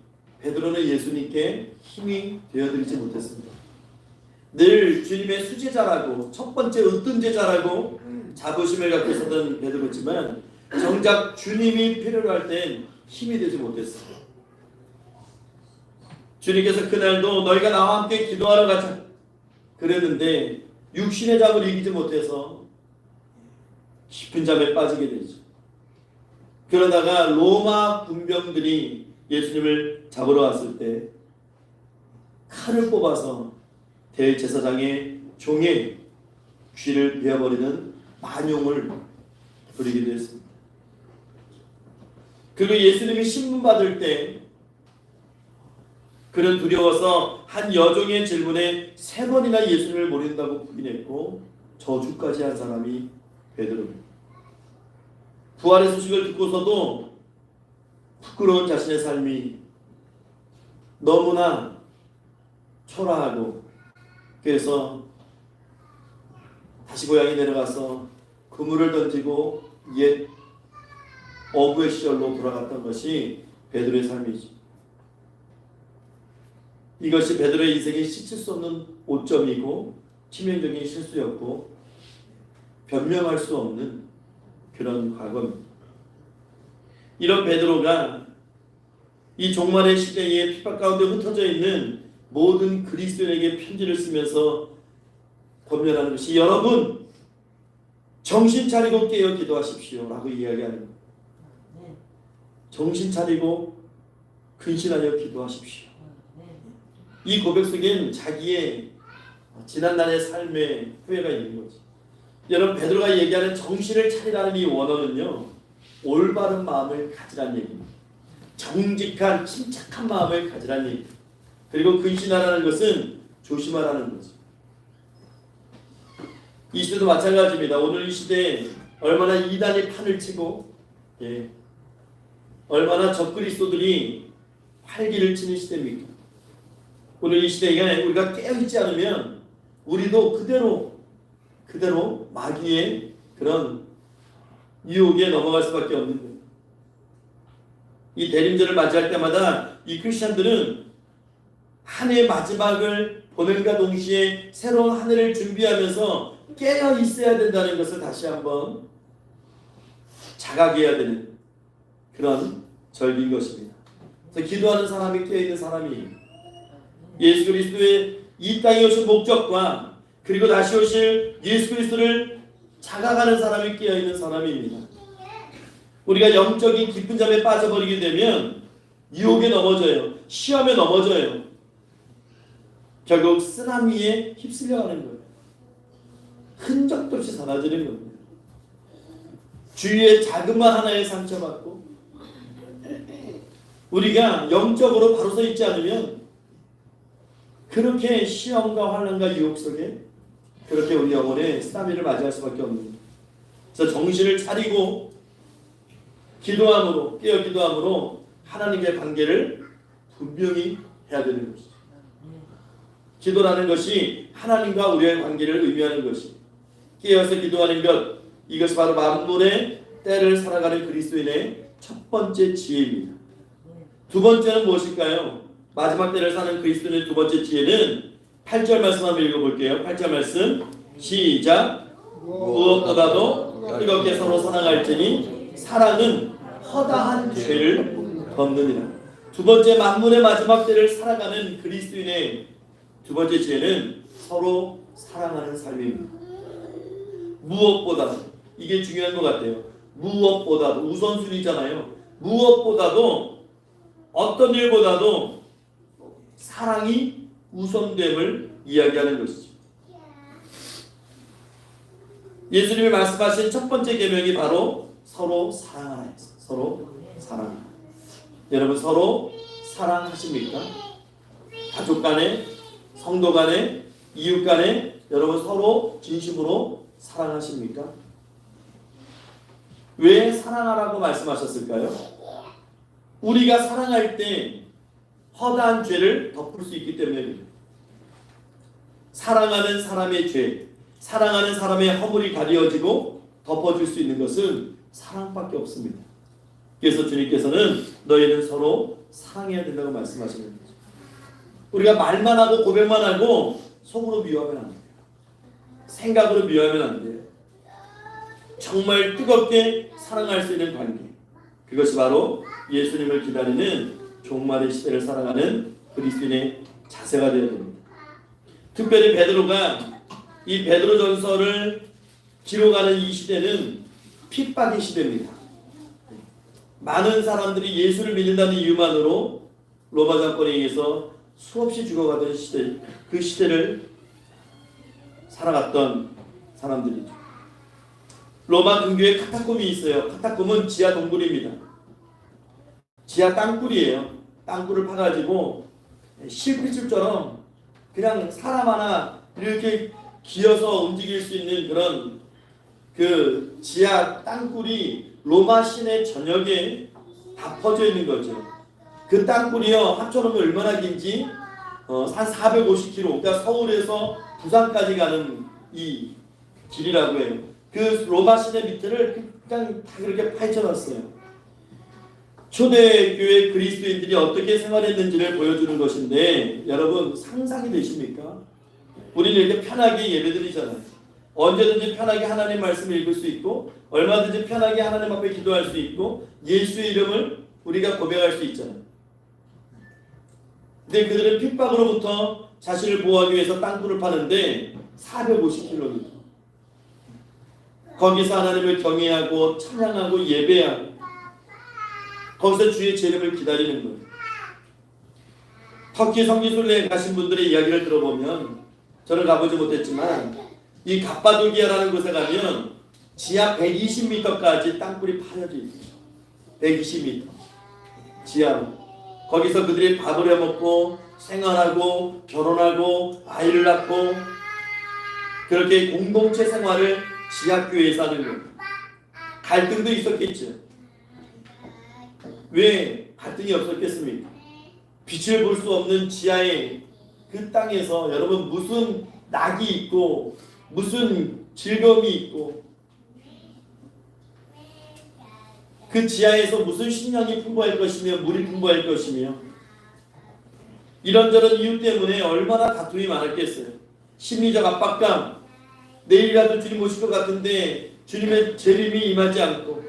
베드로는 예수님께 힘이 되어드리지 못했습니다. 늘 주님의 수제자라고 첫 번째 으뜸제자라고 자부심을 갖고 있었던 베드로지만 정작 주님이 필요로 할 땐 힘이 되지 못했어요. 주님께서 그날도 너희가 나와 함께 기도하러 가자 그랬는데 육신의 잠을 이기지 못해서 깊은 잠에 빠지게 되죠. 그러다가 로마 군병들이 예수님을 잡으러 왔을 때 칼을 뽑아서 대제사장의 종의 귀를 베어버리는 만용을 부리기도 했습니다. 그리고 예수님이 신문받을 때 그는 두려워서 한 여종의 질문에 3번이나 예수님을 모른다고 부인했고 저주까지 한 사람이 베드로입니다. 부활의 소식을 듣고서도 부끄러운 자신의 삶이 너무나 초라하고 그래서 다시 고향에 내려가서 그물을 던지고 옛 어부의 시절로 돌아갔던 것이 베드로의 삶이죠. 이것이 베드로의 인생에 씻을 수 없는 오점이고 치명적인 실수였고 변명할 수 없는 그런 과거입니다. 이런 베드로가 이 종말의 시대에 핍박 가운데 흩어져 있는 모든 그리스도인에게 편지를 쓰면서 권면하는 것이 여러분 정신 차리고 깨어 기도하십시오 라고 이야기하는 겁니다. 정신 차리고 근신하여 기도하십시오. 이 고백 속엔 자기의 지난날의 삶의 후회가 있는 거지. 여러분 베드로가 얘기하는 정신을 차리라는 이 원어는요 올바른 마음을 가지라는 얘기입니다. 정직한 침착한 마음을 가지라는 얘기입니다. 그리고 근신하라는 것은 조심하라는 거죠. 이 시대도 마찬가지입니다. 오늘 이 시대에 얼마나 이단이 판을 치고 얼마나 적그리스도들이 활기를 치는 시대입니까? 오늘 이 시대에 우리가 깨어있지 않으면 우리도 그대로 마귀의 그런 유혹에 넘어갈 수밖에 없는 거예요. 이 대림절을 맞이할 때마다 이 크리스천들은 한 해의 마지막을 보냄과 동시에 새로운 한 해를 준비하면서 깨어 있어야 된다는 것을 다시 한번 자각해야 되는 그런 절기인 것입니다. 그래서 기도하는 사람이 깨어 있는 사람이 예수 그리스도의 이 땅에 오신 목적과 그리고 다시 오실 예수 그리스도를 자각하는 사람이 깨어 있는 사람입니다. 우리가 영적인 깊은 잠에 빠져버리게 되면 유혹에 넘어져요. 시험에 넘어져요. 결국 쓰나미에 휩쓸려가는 거예요. 흔적도 없이 사라지는 겁니다. 주위에 자그마한 하나의 상처받고 우리가 영적으로 바로 서 있지 않으면 그렇게 시험과 환난과 유혹 속에 그렇게 우리 영혼의 쓰나미를 맞이할 수밖에 없는 거예요. 그래서 정신을 차리고 기도함으로 깨어 기도함으로 하나님과의 관계를 분명히 해야 되는 것이죠. 기도라는 것이 하나님과 우리의 관계를 의미하는 것이 깨어서 기도하는 것 이것이 바로 만물의 때를 살아가는 그리스도인의 첫 번째 지혜입니다. 두 번째는 무엇일까요? 마지막 때를 사는 그리스도인의 두 번째 지혜는 8절 말씀 한번 읽어볼게요. 8절 말씀 시작. 무엇보다도 뜨겁게 서로 사랑할지니 사랑은 허다한 죄를 덮느니라. 두 번째 만물의 마지막 때를 살아가는 그리스도인의 두 번째 지혜는 서로 사랑하는 삶입니다. 무엇보다도 이게 중요한 것 같아요. 무엇보다도 우선순위잖아요. 무엇보다도 어떤 일보다도 사랑이 우선됨을 이야기하는 것이죠. 예수님이 말씀하신 첫 번째 계명이 바로 서로 사랑하라였어요. 서로 사랑. 여러분 서로 사랑하십니까? 가족 간에, 성도 간에, 이웃 간에 여러분 서로 진심으로 사랑하십니까? 왜 사랑하라고 말씀하셨을까요? 우리가 사랑할 때 허다한 죄를 덮을 수 있기 때문입니다. 사랑하는 사람의 죄, 사랑하는 사람의 허물이 가려지고 덮어줄 수 있는 것은 사랑밖에 없습니다. 그래서 주님께서는 너희는 서로 사랑해야 된다고 말씀하시는 거죠. 우리가 말만 하고 고백만 하고 속으로 미워하면 안 돼요. 생각으로 미워하면 안 돼요. 정말 뜨겁게 사랑할 수 있는 관계, 그것이 바로 예수님을 기다리는 종말의 시대를 살아가는 그리스도인의 자세가 되어야 됩니다. 특별히 베드로가 이 베드로전서를 기록하는 이 시대는 핍박의 시대입니다. 많은 사람들이 예수를 믿는다는 이유만으로 로마 정권에 의해서 수없이 죽어가던 시대, 그 시대를 살아갔던 사람들이죠. 로마 근교에 카타콤이 있어요. 카타콤은 지하 동굴입니다. 지하 땅굴이에요. 땅굴을 파가지고 실핏줄처럼 그냥 사람 하나 이렇게 기어서 움직일 수 있는 그런 그 지하 땅굴이 로마 시내 전역에 다 퍼져 있는 거죠. 그 땅굴이요, 합쳐놓으면 얼마나 긴지 한 450km, 그러니까 서울에서 부산까지 가는 이 길이라고 해요. 그 로마 시내 밑을 그냥 다 그렇게 파헤쳐놨어요. 초대교회 그리스도인들이 어떻게 생활했는지를 보여주는 것인데, 여러분 상상이 되십니까? 우리는 이렇게 편하게 예배드리잖아요. 언제든지 편하게 하나님 말씀을 읽을 수 있고, 얼마든지 편하게 하나님 앞에 기도할 수 있고, 예수의 이름을 우리가 고백할 수 있잖아요. 근데 그들은 핍박으로부터 자신을 보호하기 위해서 땅굴을 파는데 450km, 거기서 하나님을 경외하고 찬양하고 예배하고 거기서 주의 재림을 기다리는 거예요. 터키 성지순례에 가신 분들의 이야기를 들어보면, 저는 가보지 못했지만 이 갑바도기아라는 곳에 가면 지하 120m까지 땅굴이 파여져 있어요. 120m 지하로. 거기서 그들이 밥을 해먹고 생활하고 결혼하고 아이를 낳고 그렇게 공동체 생활을 지하교회에서 하는 거예요. 갈등도 있었겠죠. 왜 갈등이 없었겠습니까? 빛을 볼 수 없는 지하의 그 땅에서 여러분 무슨 낙이 있고 무슨 즐거움이 있고 그 지하에서 무슨 신령이 풍부할 것이며 물이 풍부할 것이며 이런저런 이유 때문에 얼마나 다툼이 많았겠어요. 심리적 압박감, 내일이라도 주님 오실 것 같은데 주님의 재림이 임하지 않고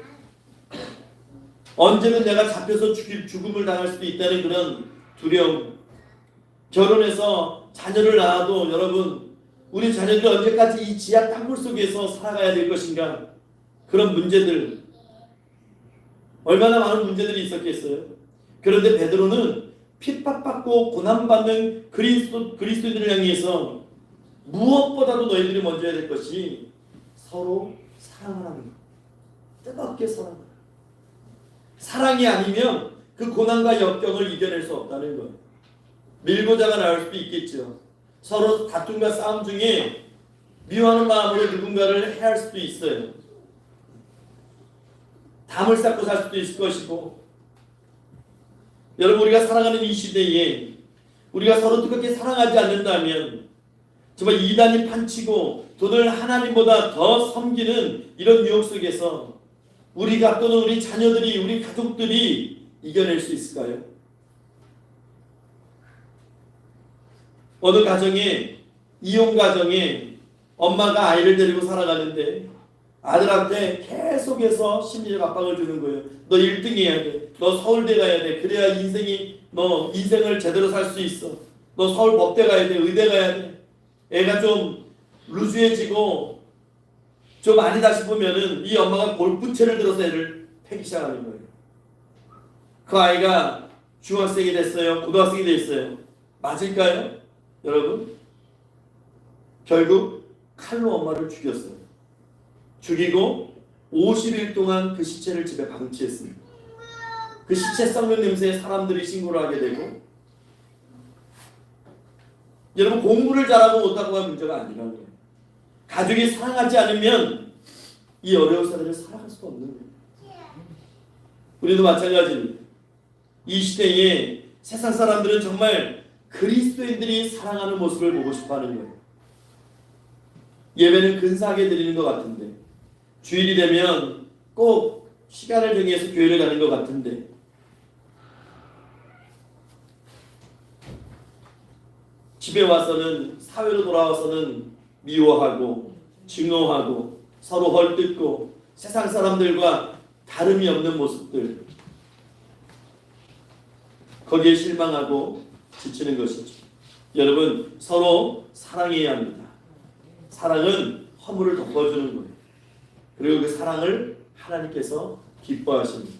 언제든 내가 잡혀서 죽음을 당할 수도 있다는 그런 두려움, 결혼해서 자녀를 낳아도 여러분 우리 자녀들이 언제까지 이 지하 땅굴 속에서 살아가야 될 것인가, 그런 문제들, 얼마나 많은 문제들이 있었겠어요. 그런데 베드로는 핍박받고 고난받는 그리스도인들을 향해서 무엇보다도 너희들이 먼저 해야 될 것이 서로 사랑하라는 것. 뜨겁게 사랑하라. 사랑이 아니면 그 고난과 역경을 이겨낼 수 없다는 것. 밀고자가 나올 수도 있겠죠. 서로 다툼과 싸움 중에 미워하는 마음으로 누군가를 해할 수도 있어요. 담을 쌓고 살 수도 있을 것이고, 여러분 우리가 살아가는 이 시대에 우리가 서로 뜨겁게 사랑하지 않는다면 정말 이단이 판치고 돈을 하나님보다 더 섬기는 이런 유혹 속에서 우리가 또는 우리 자녀들이, 우리 가족들이 이겨낼 수 있을까요? 어느 가정에, 이혼 가정에 엄마가 아이를 데리고 살아가는데 아들한테 계속해서 심리적 압박을 주는 거예요. 너 1등 해야 돼. 너 서울대 가야 돼. 그래야 너 인생을 제대로 살 수 있어. 너 서울 법대 가야 돼. 의대 가야 돼. 애가 좀 루즈해지고 좀 아니다 싶으면은 이 엄마가 골프채를 들어서 애를 패기 시작하는 거예요. 그 아이가 중학생이 됐어요. 고등학생이 됐어요. 맞을까요? 여러분? 결국 칼로 엄마를 죽였어요. 죽이고 50일 동안 그 시체를 집에 방치했습니다. 그 시체 썩는 냄새에 사람들이 신고를 하게 되고, 여러분, 공부를 잘하고 못하고가 문제가 아니라는 거예요. 가족이 사랑하지 않으면 이 어려운 사람을 살아갈 수가 없는 거예요. 우리도 마찬가지입니다. 이 시대에 세상 사람들은 정말 그리스도인들이 사랑하는 모습을 보고 싶어하는 거예요. 예배는 근사하게 드리는 것 같은데, 주일이 되면 꼭 시간을 정해서 교회를 가는 것 같은데, 집에 와서는, 사회로 돌아와서는 미워하고 증오하고 서로 헐뜯고 세상 사람들과 다름이 없는 모습들, 거기에 실망하고 지치는 것이죠. 여러분, 서로 사랑해야 합니다. 사랑은 허물을 덮어주는 거예요. 그리고 그 사랑을 하나님께서 기뻐하십니다.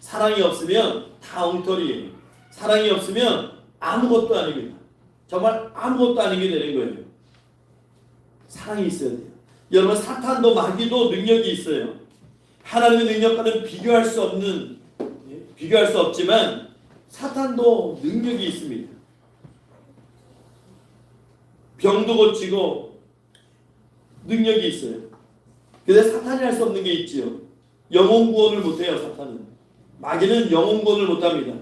사랑이 없으면 다 엉터리예요. 사랑이 없으면 아무것도 아닙니다. 정말 아무것도 아니게 되는 거예요. 사랑이 있어야 돼요. 여러분, 사탄도 마귀도 능력이 있어요. 하나님의 능력과는 비교할 수 없지만 사탄도 능력이 있습니다. 병도 고치고 능력이 있어요. 근데 사탄이 할 수 없는 게 있지요. 영혼 구원을 못해요. 사탄은. 마귀는 영혼 구원을 못합니다.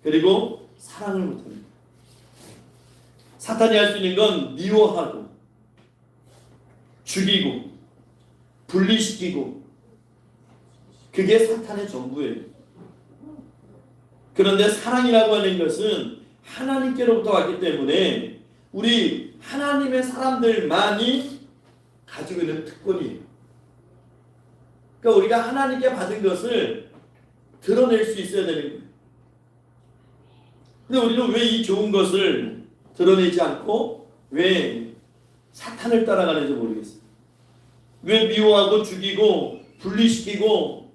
그리고 사랑을 못합니다. 사탄이 할 수 있는 건 미워하고 죽이고 분리시키고, 그게 사탄의 전부예요. 그런데 사랑이라고 하는 것은 하나님께로부터 왔기 때문에 우리 하나님의 사람들만이 가지고 있는 특권이에요. 그러니까 우리가 하나님께 받은 것을 드러낼 수 있어야 되는 거예요. 근데 우리는 왜 이 좋은 것을 드러내지 않고 왜 사탄을 따라가는지 모르겠어요. 왜 미워하고 죽이고 분리시키고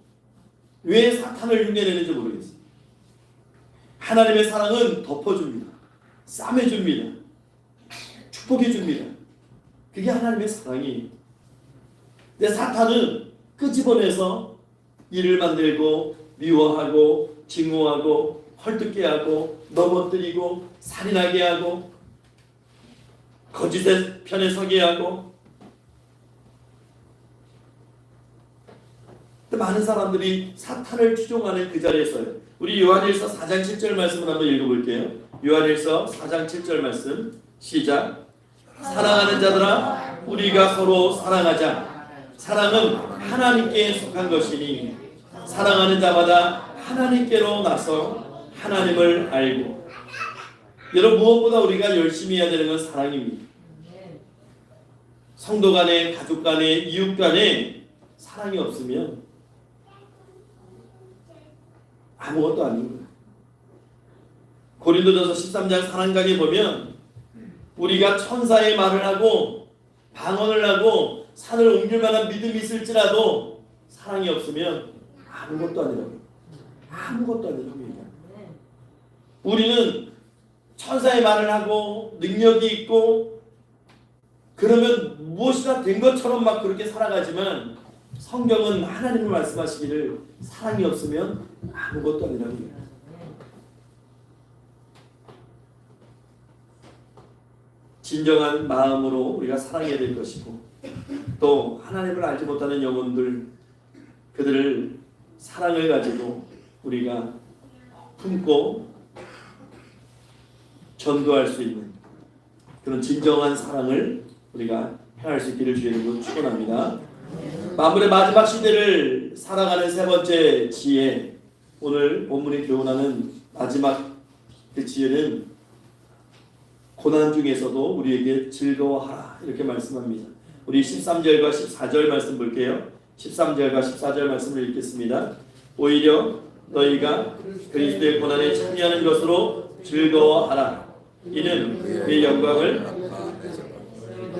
왜 사탄을 흉내내는지 모르겠어요. 하나님의 사랑은 덮어줍니다. 싸매줍니다. 축복해줍니다. 그게 하나님의 사랑이에요. 근데 사탄은 끄집어내서 일을 만들고 미워하고 증오하고 헐뜯게 하고 넘어뜨리고 살인하게 하고 거짓의 편에 서게 하고, 많은 사람들이 사탄을 추종하는 그 자리에서요. 우리 요한일서 4장 7절 말씀을 한번 읽어볼게요. 요한일서 4장 7절 말씀 시작. 사랑하는 자들아, 우리가 서로 사랑하자. 사랑은 하나님께 속한 것이니 사랑하는 자마다 하나님께로 나서 하나님을 알고. 여러분, 무엇보다 우리가 열심히 해야 되는 건 사랑입니다. 성도 간에, 가족 간에, 이웃 간에 사랑이 없으면 아무것도 아닙니다. 고린도전서 13장 사랑강에 보면 우리가 천사의 말을 하고 방언을 하고 산을 옮길 만한 믿음이 있을지라도 사랑이 없으면 아무것도 아니라고. 아무것도 아니랍니다. 우리는 천사의 말을 하고 능력이 있고 그러면 무엇이나 된 것처럼 막 그렇게 살아가지만 성경은 하나님을 말씀하시기를 사랑이 없으면 아무것도 아니랍니다. 진정한 마음으로 우리가 사랑해야 될 것이고, 또 하나님을 알지 못하는 영혼들, 그들을 사랑을 가지고 우리가 품고 전도할 수 있는 그런 진정한 사랑을 우리가 행할 수 있기를 주의 이름으로 축원합니다. 만물의 마지막 시대를 살아가는 세 번째 지혜, 오늘 본문이 교훈하는 마지막 그 지혜는 고난 중에서도 우리에게 즐거워하라, 이렇게 말씀합니다. 우리 13절과 14절 말씀 볼게요. 13절과 14절 말씀을 읽겠습니다. 오히려 너희가 그리스도의 고난에 참여하는 것으로 즐거워하라. 이는 그의 영광을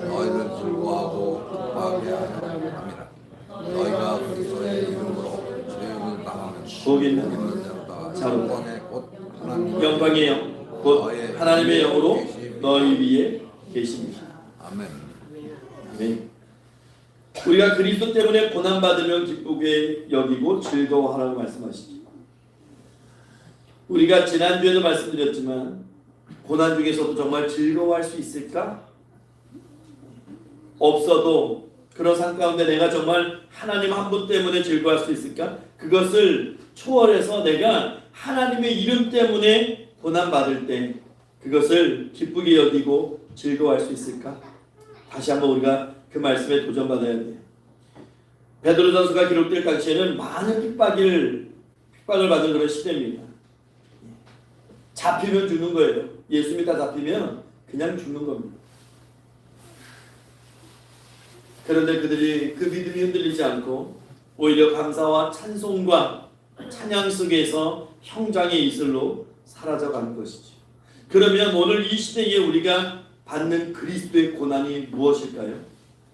너희를 즐거워하고 기뻐하게 하라. 너희가 그리스도의 이름으로 죄를 당하는 복 있는 자로다. 곧 영광의 영, 곧 하나님의 영으로 너희 위에 계십니다. 아멘. 아멘. 우리가 그리스도 때문에 고난받으면 기쁘게 여기고 즐거워하라고 말씀하시죠. 우리가 지난주에도 말씀드렸지만 고난 중에서도 정말 즐거워할 수 있을까? 없어도 그런 삶 가운데 내가 정말 하나님 한 분 때문에 즐거워할 수 있을까? 그것을 초월해서 내가 하나님의 이름 때문에 고난받을 때 그것을 기쁘게 여기고 즐거워할 수 있을까? 다시 한번 우리가 그 말씀에 도전받아야 돼요. 베드로전서가 기록될 당시에는 많은 핍박을 받는 그런 시대입니다. 잡히면 죽는 거예요. 예수 믿다 잡히면 그냥 죽는 겁니다. 그런데 그들이 그 믿음이 흔들리지 않고 오히려 감사와 찬송과 찬양 속에서 형장의 이슬로 사라져가는 것이죠. 그러면 오늘 이 시대에 우리가 받는 그리스도의 고난이 무엇일까요?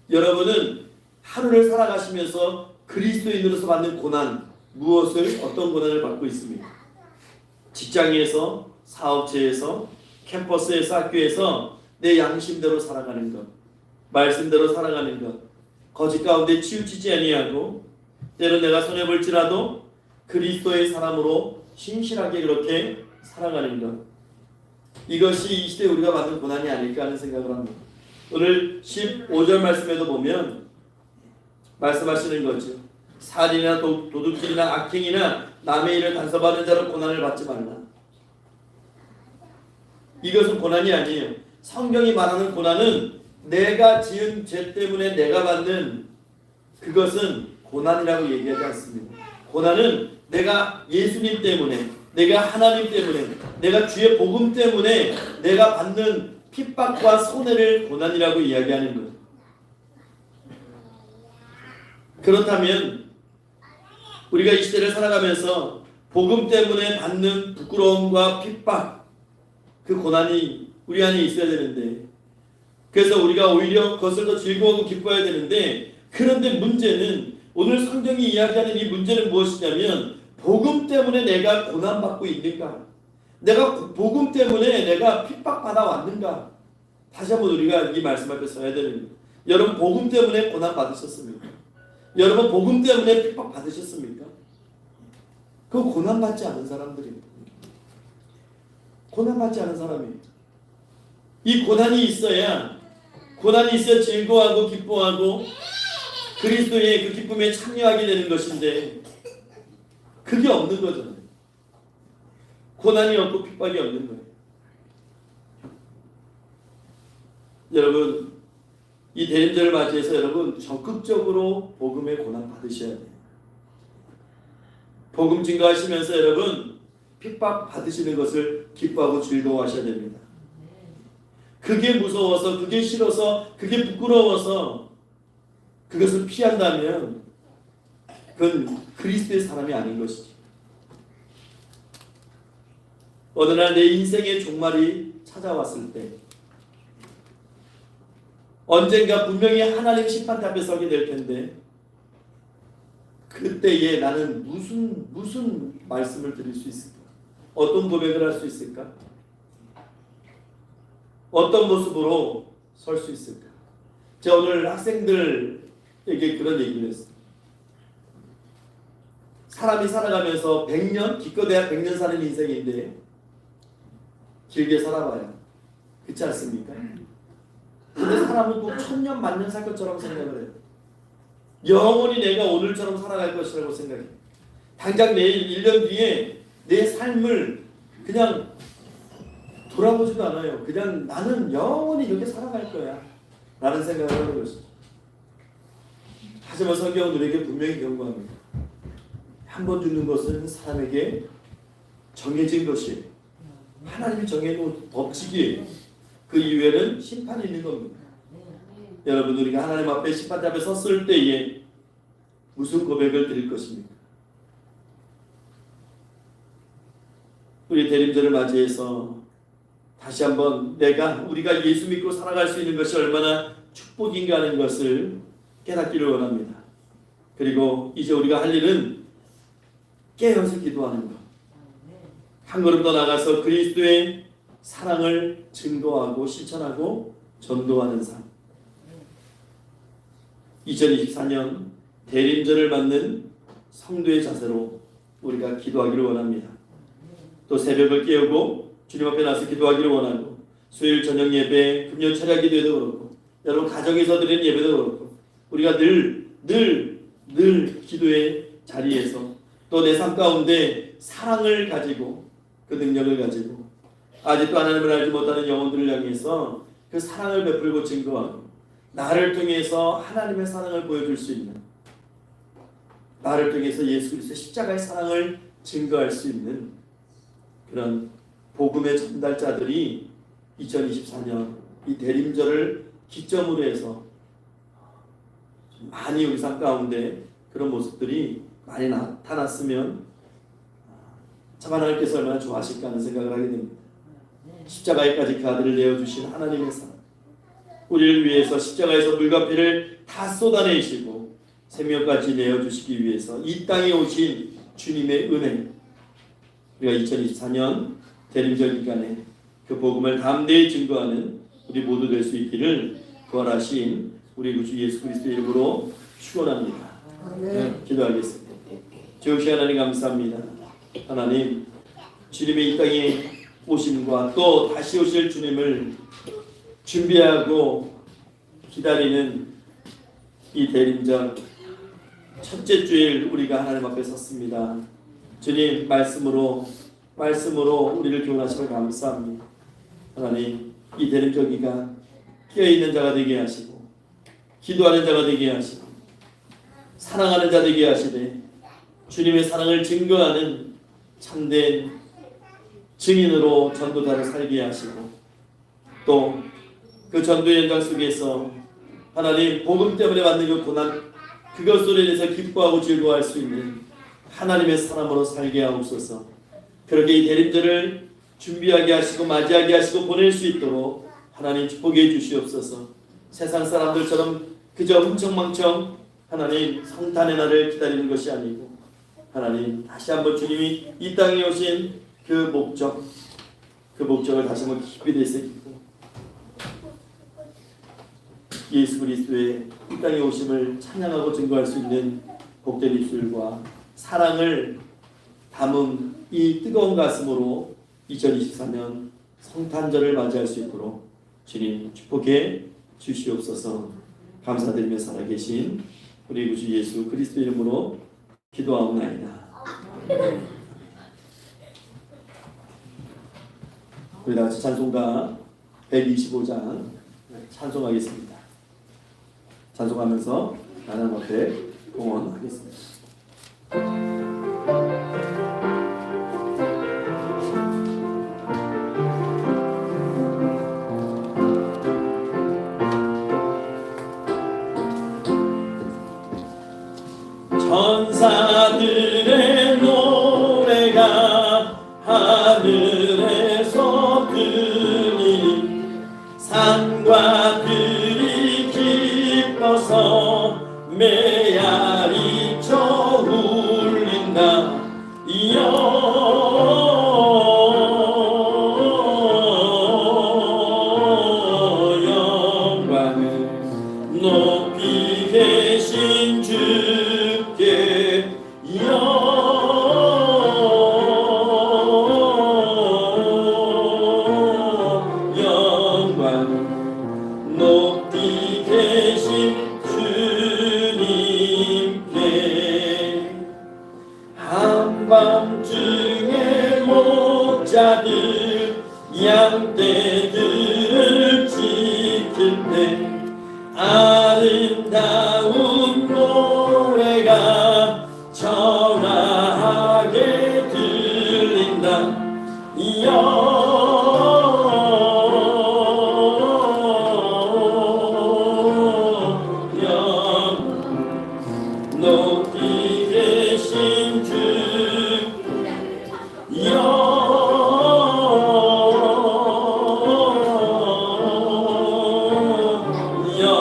여러분은 하루를 살아가시면서 그리스도인으로서 받는 고난, 어떤 고난을 받고 있습니까? 직장에서, 사업체에서, 캠퍼스에서, 학교에서 내 양심대로 살아가는 것, 말씀대로 살아가는 것, 거짓 가운데 치우치지 아니하고 때로 내가 손해볼지라도 그리스도의 사람으로 신실하게 그렇게 살아가는 것, 이것이 이 시대에 우리가 받는 고난이 아닐까 하는 생각을 합니다. 오늘 15절 말씀에도 보면 말씀하시는 거죠. 살인이나 도둑질이나 악행이나 남의 일을 간섭하는 자로 고난을 받지 말라. 이것은 고난이 아니에요. 성경이 말하는 고난은 내가 지은 죄 때문에 내가 받는 그것은 고난이라고 얘기하지 않습니다. 고난은 내가 예수님 때문에, 내가 하나님 때문에, 내가 주의 복음 때문에 내가 받는 핍박과 손해를 고난이라고 이야기하는 거예요. 그렇다면 우리가 이 시대를 살아가면서 복음 때문에 받는 부끄러움과 핍박, 그 고난이 우리 안에 있어야 되는데, 그래서 우리가 오히려 그것을 더 즐거워하고 기뻐해야 되는데, 그런데 문제는 오늘 성경이 이야기하는 이 문제는 무엇이냐면 복음 때문에 내가 고난받고 있는가? 내가 복음 때문에 내가 핍박받아 왔는가? 다시 한번 우리가 이 말씀 앞에 서야 되는 거예요. 여러분 복음 때문에 고난받으셨습니까? 여러분 복음 때문에 핍박받으셨습니까? 그거 고난받지 않은 사람들입니다. 고난받지 않은 사람이에요. 이 고난이 있어야 즐거워하고 기뻐하고 그리스도의 그 기쁨에 참여하게 되는 것인데 그게 없는 거잖아요. 고난이 없고 핍박이 없는 거예요. 여러분 이 대림절을 맞이해서 여러분 적극적으로 복음의 고난 받으셔야 돼요. 복음 증거하시면서 여러분 핍박 받으시는 것을 기뻐하고 즐거워하셔야 됩니다. 그게 무서워서, 그게 싫어서, 그게 부끄러워서 그것을 피한다면 그건 그리스도의 사람이 아닌 것이죠. 어느 날 내 인생의 종말이 찾아왔을 때 언젠가 분명히 하나님 심판대 앞에 서게 될 텐데 그때에 나는 무슨 말씀을 드릴 수 있을까? 어떤 고백을 할 수 있을까? 어떤 모습으로 설 수 있을까? 제가 오늘 학생들에게 그런 얘기를 했어요. 사람이 살아가면서 100년, 기껏해야 100년 사는 인생인데 길게 살아봐요. 그렇지 않습니까? 근데 사람은 또 1000년, 만년 살 것처럼 생각을 해요. 영원히 내가 오늘처럼 살아갈 것이라고 생각해요. 당장 내일 1년 뒤에 내 삶을 그냥 돌아보지도 않아요. 그냥 나는 영원히 이렇게 살아갈 거야 라는 생각을 하는 것이죠. 하지만 성경은 우리에게 분명히 경고합니다. 한 번 죽는 것은 사람에게 정해진 것이에요. 하나님이 정해놓은 법칙이에요. 그 이후에는 심판이 있는 겁니다. 여러분 우리가 하나님 앞에 심판대 앞에 섰을 때에 무슨 고백을 드릴 것입니까? 우리 대림절을 맞이해서 다시 한번 우리가 예수 믿고 살아갈 수 있는 것이 얼마나 축복인가 하는 것을 깨닫기를 원합니다. 그리고 이제 우리가 할 일은 깨어서 기도하는 것. 한 걸음 더 나가서 그리스도의 사랑을 증거하고 실천하고 전도하는 삶. 2024년 대림절을 맞는 성도의 자세로 우리가 기도하기를 원합니다. 또 새벽을 깨우고 주님 앞에 나서 기도하기를 원하고, 수요일 저녁 예배, 금요 철야 기도에도 그렇고, 여러분 가정에서 드리는 예배도 그렇고, 우리가 늘 기도의 자리에서 또 내 삶 가운데 사랑을 가지고, 그 능력을 가지고 아직도 하나님을 알지 못하는 영혼들을 향해서 그 사랑을 베풀고 증거하고, 나를 통해서 하나님의 사랑을 보여줄 수 있는, 나를 통해서 예수 그리스도의 십자가의 사랑을 증거할 수 있는 그런 복음의 전달자들이 2024년 이 대림절을 기점으로 해서 많이 우리 삶 가운데 그런 모습들이 많이 나타났으면 참 하나님께서 얼마나 좋아하실까 하는 생각을 하게 됩니다. 십자가에까지 그 아들을 내어주신 하나님의 사랑, 우리를 위해서 십자가에서 물과 피를 다 쏟아내시고 생명까지 내어주시기 위해서 이 땅에 오신 주님의 은혜, 우리가 2024년 대림절 기간에 그 복음을 담대히 증거하는 우리 모두 될 수 있기를 부활하신 우리 구주 예수 그리스도의 이름으로 축원합니다. 기도하겠습니다. 주옵시 하나님 감사합니다. 하나님, 주님의 이 땅에 오심과 또 다시 오실 주님을 준비하고 기다리는 이 대림절 첫째 주일 우리가 하나님 앞에 섰습니다. 주님 말씀으로 우리를 교훈하시며 감사합니다. 하나님, 이 대림절 기간 깨어있는 자가 되게 하시고, 기도하는 자가 되게 하시고, 사랑하는 자 되게 하시되, 주님의 사랑을 증거하는 참된 증인으로 전도자를 살게 하시고, 또 그 전도의 현장 속에서 하나님 복음 때문에 받는 그 고난, 그것으로 인해서 기뻐하고 즐거워할 수 있는 하나님의 사람으로 살게 하옵소서. 그렇게 이 대림절을 준비하게 하시고 맞이하게 하시고 보낼 수 있도록 하나님 축복해 주시옵소서. 세상 사람들처럼 그저 흥청망청 하나님 성탄의 날을 기다리는 것이 아니고, 하나님 다시 한번 주님이 이 땅에 오신 그 목적을 다시 한번 깊이 되새기고, 예수 그리스도의 이 땅에 오심을 찬양하고 증거할 수 있는 복된 입술과 사랑을 담은 이 뜨거운 가슴으로 2024년 성탄절을 맞이할 수 있도록 주님 축복해 주시옵소서. 감사드리며 살아계신 우리 구주 예수 그리스도 이름으로 기도하옵나이다. 우리 다 같이 찬송가 125장 찬송하겠습니다. 찬송하면서 하나님 앞에 공헌하겠습니다. 천사들의 노래가 하늘에서 들리니 산과 들이 기뻐서 메아리쳐 울린다. 영광을 높이 계신 주께 영광을 높이 계신 주님께 한밤중에 목자들 양떼들을 지킬 때 아름다운 노래가 전하게 들린다. 높이 계신 주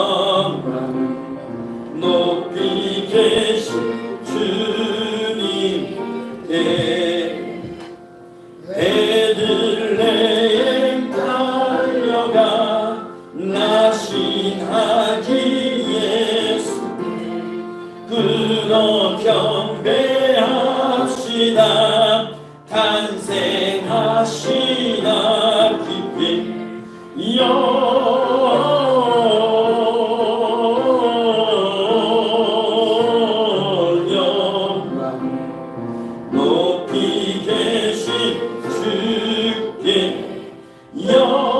영광 어린아기 예수 그로 경배합시다. 탄생하시나 깊이 영광 높이 계신 주께 영광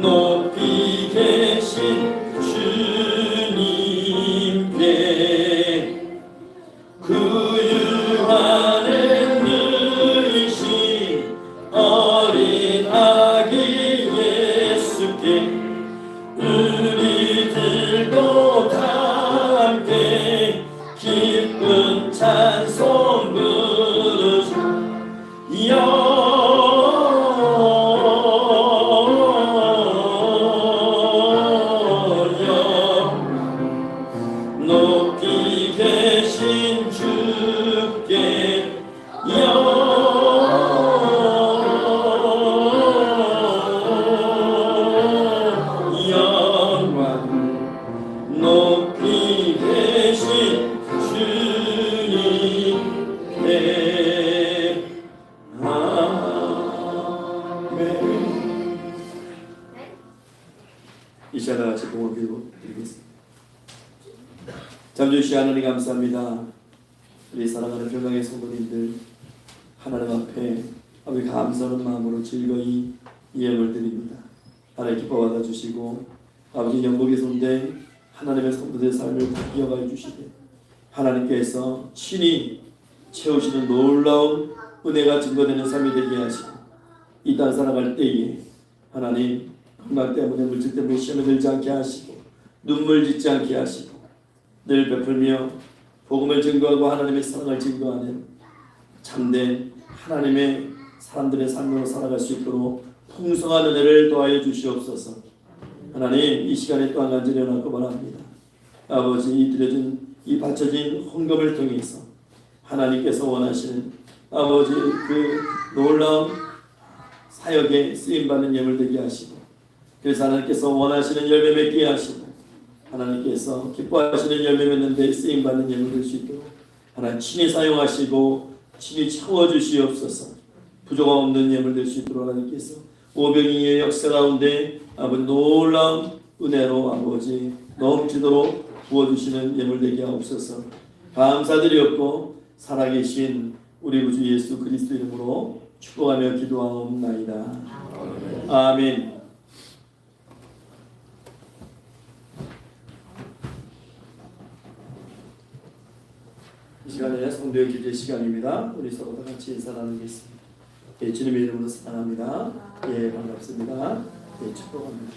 높이 계신 주님께 그 유한에 누이신 어린 아기 예수께 우리들도 함께 기쁜 찬송 부르자. 높이 계신 주께 영광 높이 계신 주님께 아멘. 이 시간 다 같이 공을 기도 드리겠습니다. 잠주시 하나님 감사합니다. 우리 사랑하는 평강의 성도님들 하나님 앞에 아버지 감사하는 마음으로 즐거이 예언을 드립니다. 하나님 기뻐 받아주시고 아버지 영광의 손대 하나님의 성도들의 삶을 기억하여 주시되 하나님께서 친히 채우시는 놀라운 은혜가 증거되는 삶이 되게 하시고 이 땅 살아갈 때에 하나님 건강 때문에 물질 때문에 시험에 들지 않게 하시고 눈물 짓지 않게 하시고 늘 베풀며 복음을 증거하고 하나님의 사랑을 증거하는 참된 하나님의 사람들의 삶으로 살아갈 수 있도록 풍성한 은혜를 더하여 주시옵소서. 하나님 이 시간에 또한 간절히 연하고 바랍니다. 아버지 이 드려진 이 바쳐진 헌금을 통해서 하나님께서 원하시는 아버지 그 놀라운 사역에 쓰임받는 예물 되게 하시고 그래서 하나님께서 원하시는 열매 맺게 하시고 하나님께서 기뻐하시는 열매 맺는 데 쓰임받는 예물 될 수 있도록 하나님 친히 사용하시고 친히 채워주시옵소서. 부족함 없는 예물 될 수 있도록 하나님께서 오병이의 역사 가운데 아버지 놀라운 은혜로 아버지 넘치도록 부어주시는 예물 되게 하옵소서. 감사드리옵고 살아계신 우리 구주 예수 그리스도 이름으로 축복하며 기도하옵나이다. 아멘. 이 시간에 성도의 기도의 시간입니다. 우리 서로 다 같이 인사 나누겠습니다. 예, 주님의 이름으로 사랑합니다. 예, 반갑습니다. 예, 축복합니다.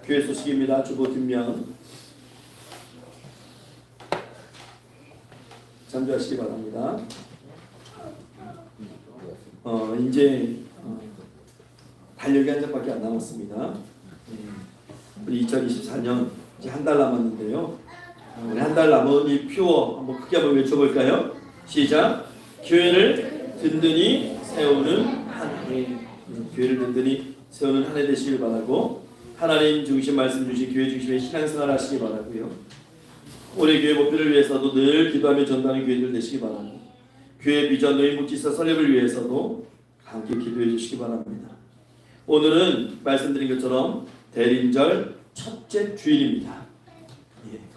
교회 소식입니다. 주보 뒷면 잠주하시기 바랍니다. 이제 달력이 한 장밖에 안 남았습니다. 우리 2024년 이제 한 달 남았는데요. 우리 한 달 남은 이 표어 한번 크게 한번 외쳐볼까요? 시작. 교회를 든든히 세우는 한 해. 교회를 든든히 세우는 한 해 되시길 바라고 하나님 중심 말씀 주신 교회 중심의 신앙생활 하시기 바라고요. 올해 교회 목표를 위해서도 늘 기도하며 전도하는 교회들 되시기 바랍니다. 교회 비전 노인 묵지사 설립을 위해서도 함께 기도해 주시기 바랍니다. 오늘은 말씀드린 것처럼 대림절 첫째 주일입니다.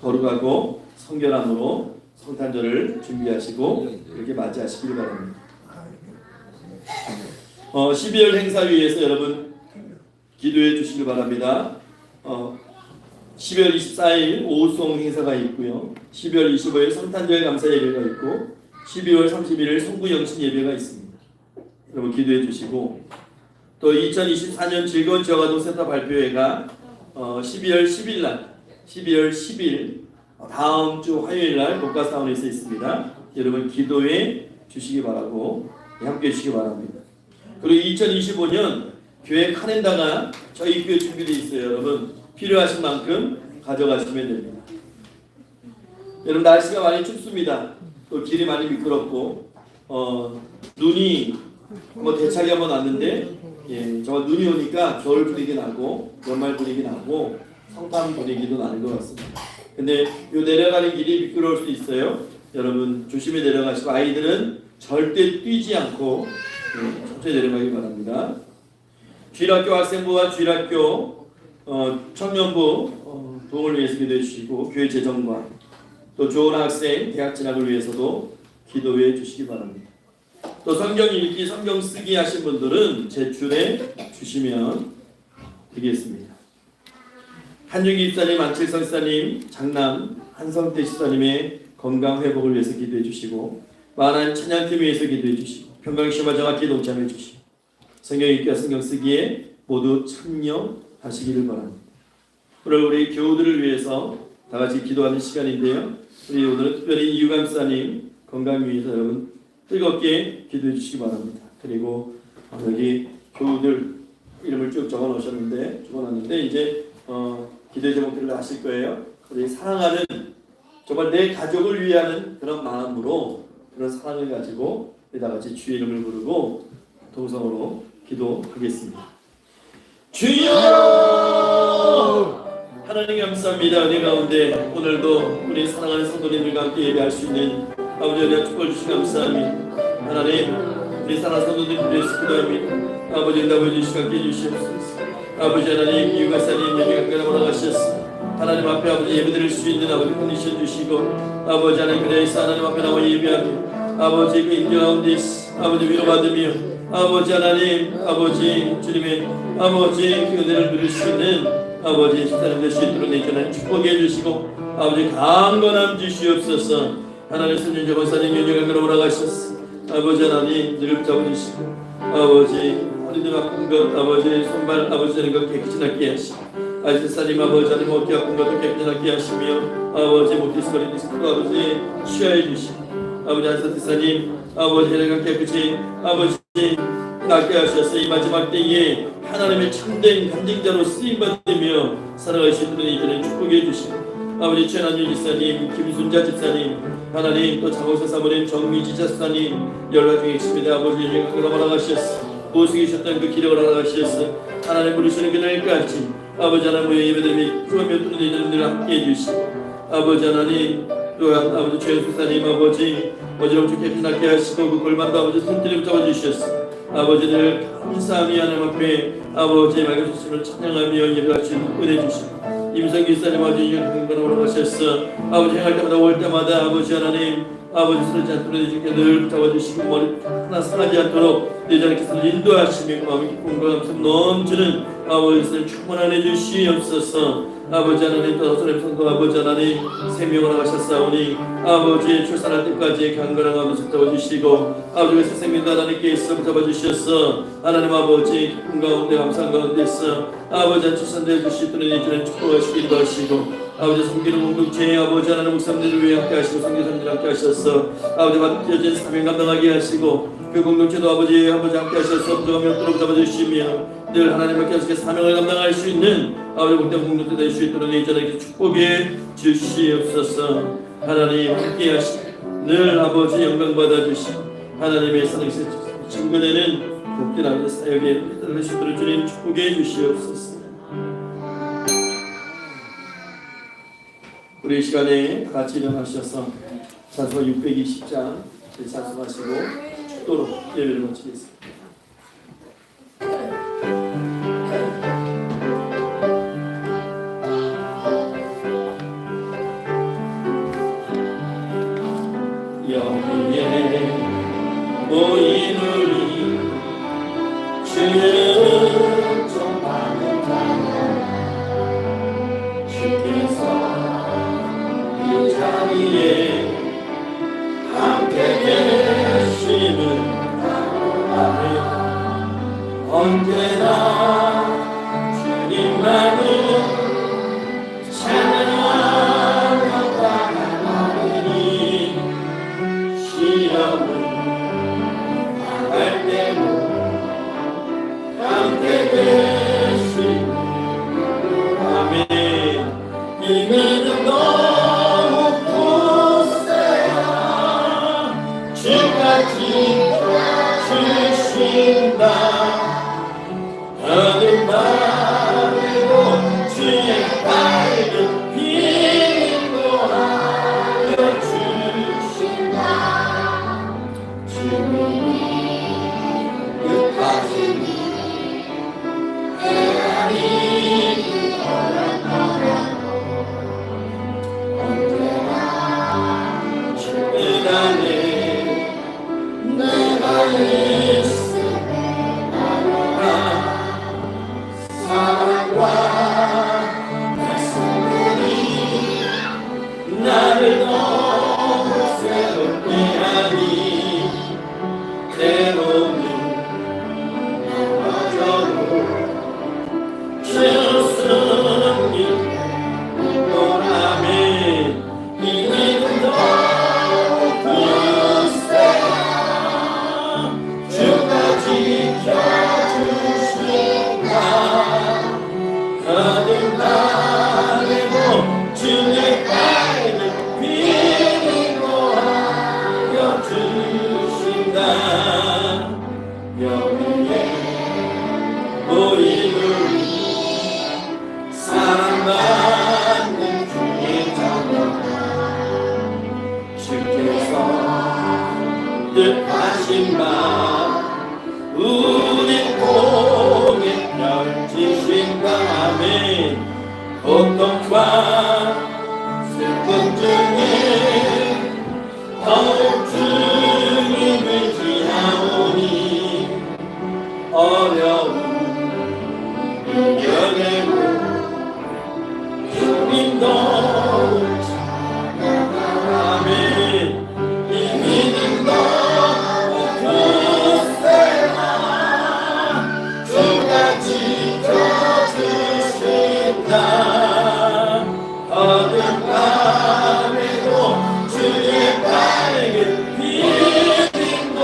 거룩하고 성결함으로 성탄절을 준비하시고 이렇게 맞이하시길 바랍니다. 12월 행사 위해서 여러분 기도해 주시길 바랍니다. 12월 24일 오후송 행사가 있고요. 12월 25일 성탄절 감사 예배가 있고 12월 31일 성부 영신 예배가 있습니다. 여러분 기도해 주시고 또 2024년 즐거운 지역아동 센터 발표회가 12월 10일 날 12월 10일 다음 주 화요일 날 독가사원에서 있습니다. 여러분 기도해 주시기 바라고 함께 해 주시기 바랍니다. 그리고 2025년 교회 카렌더가 저희 교회 준비되어 있어요. 여러분 필요하신 만큼 가져가시면 됩니다. 여러분 날씨가 많이 춥습니다. 또 길이 많이 미끄럽고 눈이 뭐 대차게 한번 왔는데 정말 눈이 오니까 겨울 분위기 나고 연말 분위기 나고 성탄 분위기도 나는 것 같습니다. 근데 요 내려가는 길이 미끄러울 수 있어요. 여러분 조심히 내려가시고 아이들은 절대 뛰지 않고 천천히 내려가기 바랍니다. 주일학교 학생부와 주일학교 청년부 도움을 위해서 기도해 주시고 교회 재정과 또 좋은 학생 대학 진학을 위해서도 기도해 주시기 바랍니다. 또 성경 읽기, 성경 쓰기 하신 분들은 제출해 주시면 되겠습니다. 한준기 집사님, 안칠성 집사님, 장남 한성태 집사님의 건강 회복을 위해서 기도해 주시고 만한 찬양팀 위해서 기도해 주시고 평강시와 저와 기도 동참해 주시고 성경 읽기와 성경 쓰기에 모두 참여하시기를 바랍니다. 오늘 우리 교우들을 위해서 다 같이 기도하는 시간인데요. 우리 오늘은 특별히 이유감 집사님 건강 위해서 여러분 뜨겁게 기도해 주시기 바랍니다. 그리고 여기 교우들 이름을 쭉 적어놨는데 이제 기도의 제목들을 아실 거예요. 우리 사랑하는 정말 내 가족을 위하는 그런 마음으로 그런 사랑을 가지고 다 같이 주의 이름을 부르고 동성으로 기도하겠습니다. 주여! 하나님 감사합니다. 은혜 가운데 오늘도 우리 사랑하는 성도님들과 함께 예배할 수 있는 아버지 은혜 축복을 주시기 감사합니다. 하나님 우리 사랑하는 성도님들 위해서 기도합니다. 아버지 응답해 주시고 함께 해주시옵소서. 아버지 하나님 이유가사님 예배 가까이 나가셨습니다. 하나님 앞에 아버지 예배드릴 수 있는 아버지 컨디션 주시고 아버지 하나님 그래서 하나님 앞에 나와 예배하며 아버지 그 인정 가운데 아버지 위로받으며 아버지 하나님 아버지 주님의 아버지 그 은혜를 누릴 수 있는 아버지 식사님 될 수 있도록 내주는 축복해 주시고 아버지 강건함 주시옵소서. 하나님 손윤재 권사님 연주관으로 올라가셨어. 아버지 하나님 늘 잡아주시고 아버지 허리도 아픈 것 아버지 손발 아버지 되는 것 깨끗이 낫게 하시고 아지사님 아버지 하나님 어깨 아픈 것도 깨끗이 낫게 하시며 아버지 못디스거리는 스도 아버지 취하해 주시고 아버지 안사티사님 아버지 혈관 깨끗이 아버지 낫게 하셔서 이 마지막 때에 하나님의 참된 간증자로 쓰임받으며 살아갈 수 있도록 이제는 축복해 주시고 아버지 최남준 집사님 김순자 집사님 하나님 또 장호사 사모님 정미지 집사님 열화 중에 있습니다. 아버지 영광으로 올라가셨어. 모시기셨던 그 기력을 알아가셨어. 하나님 부르시는 그날까지 아버지 하나님 예배드림이 주하며 뚫는 이들을 함께 해주시고 아버지 하나님 또한 아버지 최연수사님 아버지 어지러움 좋게 빛나게 하시고 그 골반도 아버지 손길을 잡아주셨어. 아버지를 감사하며 하나님 앞에 아버지의 맑으셨음을 찬양하며 예배할 수 있는 은혜 주시고 임성기 사님 아버지 영광으로 올라가셨어. 아버지 행할 때마다 올 때마다 아버지 하나님 아버지 쓰러지지 않도록 내주께 늘 잡아주시고 머리 하나 상하지 않도록 내 자리께서 인도하시며 마음의 기쁨과 감사함 넘치는 아버지를 충만하게 해주시옵소서. 아버지 하나님 또 하나님 성도 아버지 하나님 생명을 하셨사오니 아버지 출산할 때까지 강건한 아버지 잡아주시고 아버지 생명도 하나님께서 잡아주셨어. 하나님 아버지 기쁨 가운데 감사한 가운데 있어 아버지 출산되어 주시도록 이제는 축복하시기도 하시고 아버지 섬기는 공동체에 아버지 하나님 목사님들을 위해 함께 하시고 성교사님들 함께 하셨어. 아버지 맡겨진 사명 감당하게 하시고 그 공동체도 아버지 함께 하셔서 부족하며 또 잡아주시며 늘 하나님께 계속 사명을 감당할 수 있는 아버지 복된 공동체 될 수 있도록 이전에 축복해 주시옵소서. 하나님 함께 하시고 늘 아버지 영광 받아주시고 하나님의 사랑의 증거되는 복된 아버지 사역에 될 수 있도록 주님 축복해 주시옵소서. 우리 이 시간에 같이 일어나셔서 찬송가 620장 찬송하시고 축도로 예배를 마치겠습니다. 여기에 모인 우리 주는 좀 많은 자녀 주께서 이 자리에 함께 계심은 언제나 주님만을 찬양하며 나가리니 시험을 당할 때도 함께 계시는 아멘. 이 믿음 너무 나를 너무 새롭게 하니 때로는 어쩌고 주승이 보라매 이 이름도 주세요. 주가 지켜주신다. 거듭나고 주의 영원히 우리를 사랑받는 주의 자녀 주께서 뜻하신 바 우리 통해 펼치신다. 아멘. 고통과 슬픔 중에 더욱 주님을 지하오니 어려움 이겨내고 주님도 찬양하면 이 믿음도 주세요. 주가 지켜주신다. 어둠밤에도 주의 밝은 빛도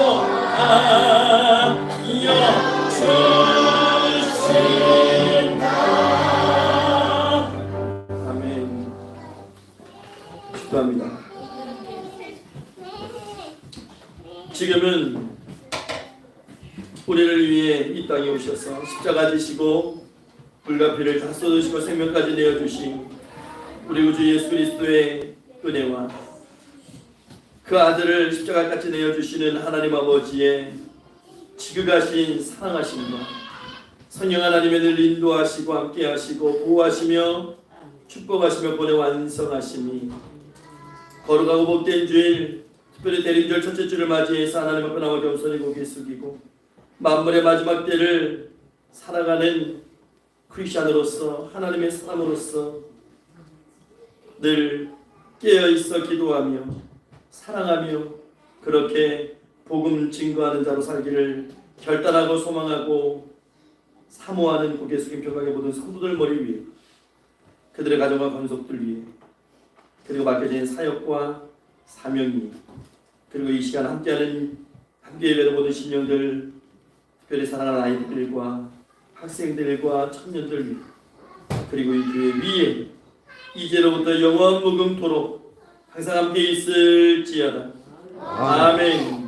주신다. 아멘. 축도합니다. 지금은 우리를 위해 이 땅에 오셔서 십자가 지시고 불과 피를 다 쏟으시고 생명까지 내어주신 우리 구주 예수 그리스도의 은혜와 그 아들을 십자가같이 내어주시는 하나님 아버지의 지극하신 사랑하심과 성령 하나님의 늘 인도하시고 함께하시고 보호하시며 축복하시며 보내 완성하심이 거룩하고 복된 주일 특별히 대림절 첫째 주를 맞이해서 하나님 앞에 나와 겸손히 고개 숙이고 만물의 마지막 때를 살아가는 크리스찬으로서 하나님의 사람으로서 늘 깨어있어 기도하며 사랑하며 그렇게 복음 증거하는 자로 살기를 결단하고 소망하고 사모하는 고개 숙인 평강의 모든 성도들 머리 위에 그들의 가정과 권속들 위에 그리고 맡겨진 사역과 사명이 그리고 이 시간 함께 예배하는 모든 신령들 특별히 사랑하는 아이들과 학생들과 청년들 위해 그리고 이 교회 위에 이제로부터 영원 무금토록 항상 함께 있을지어다. 아멘.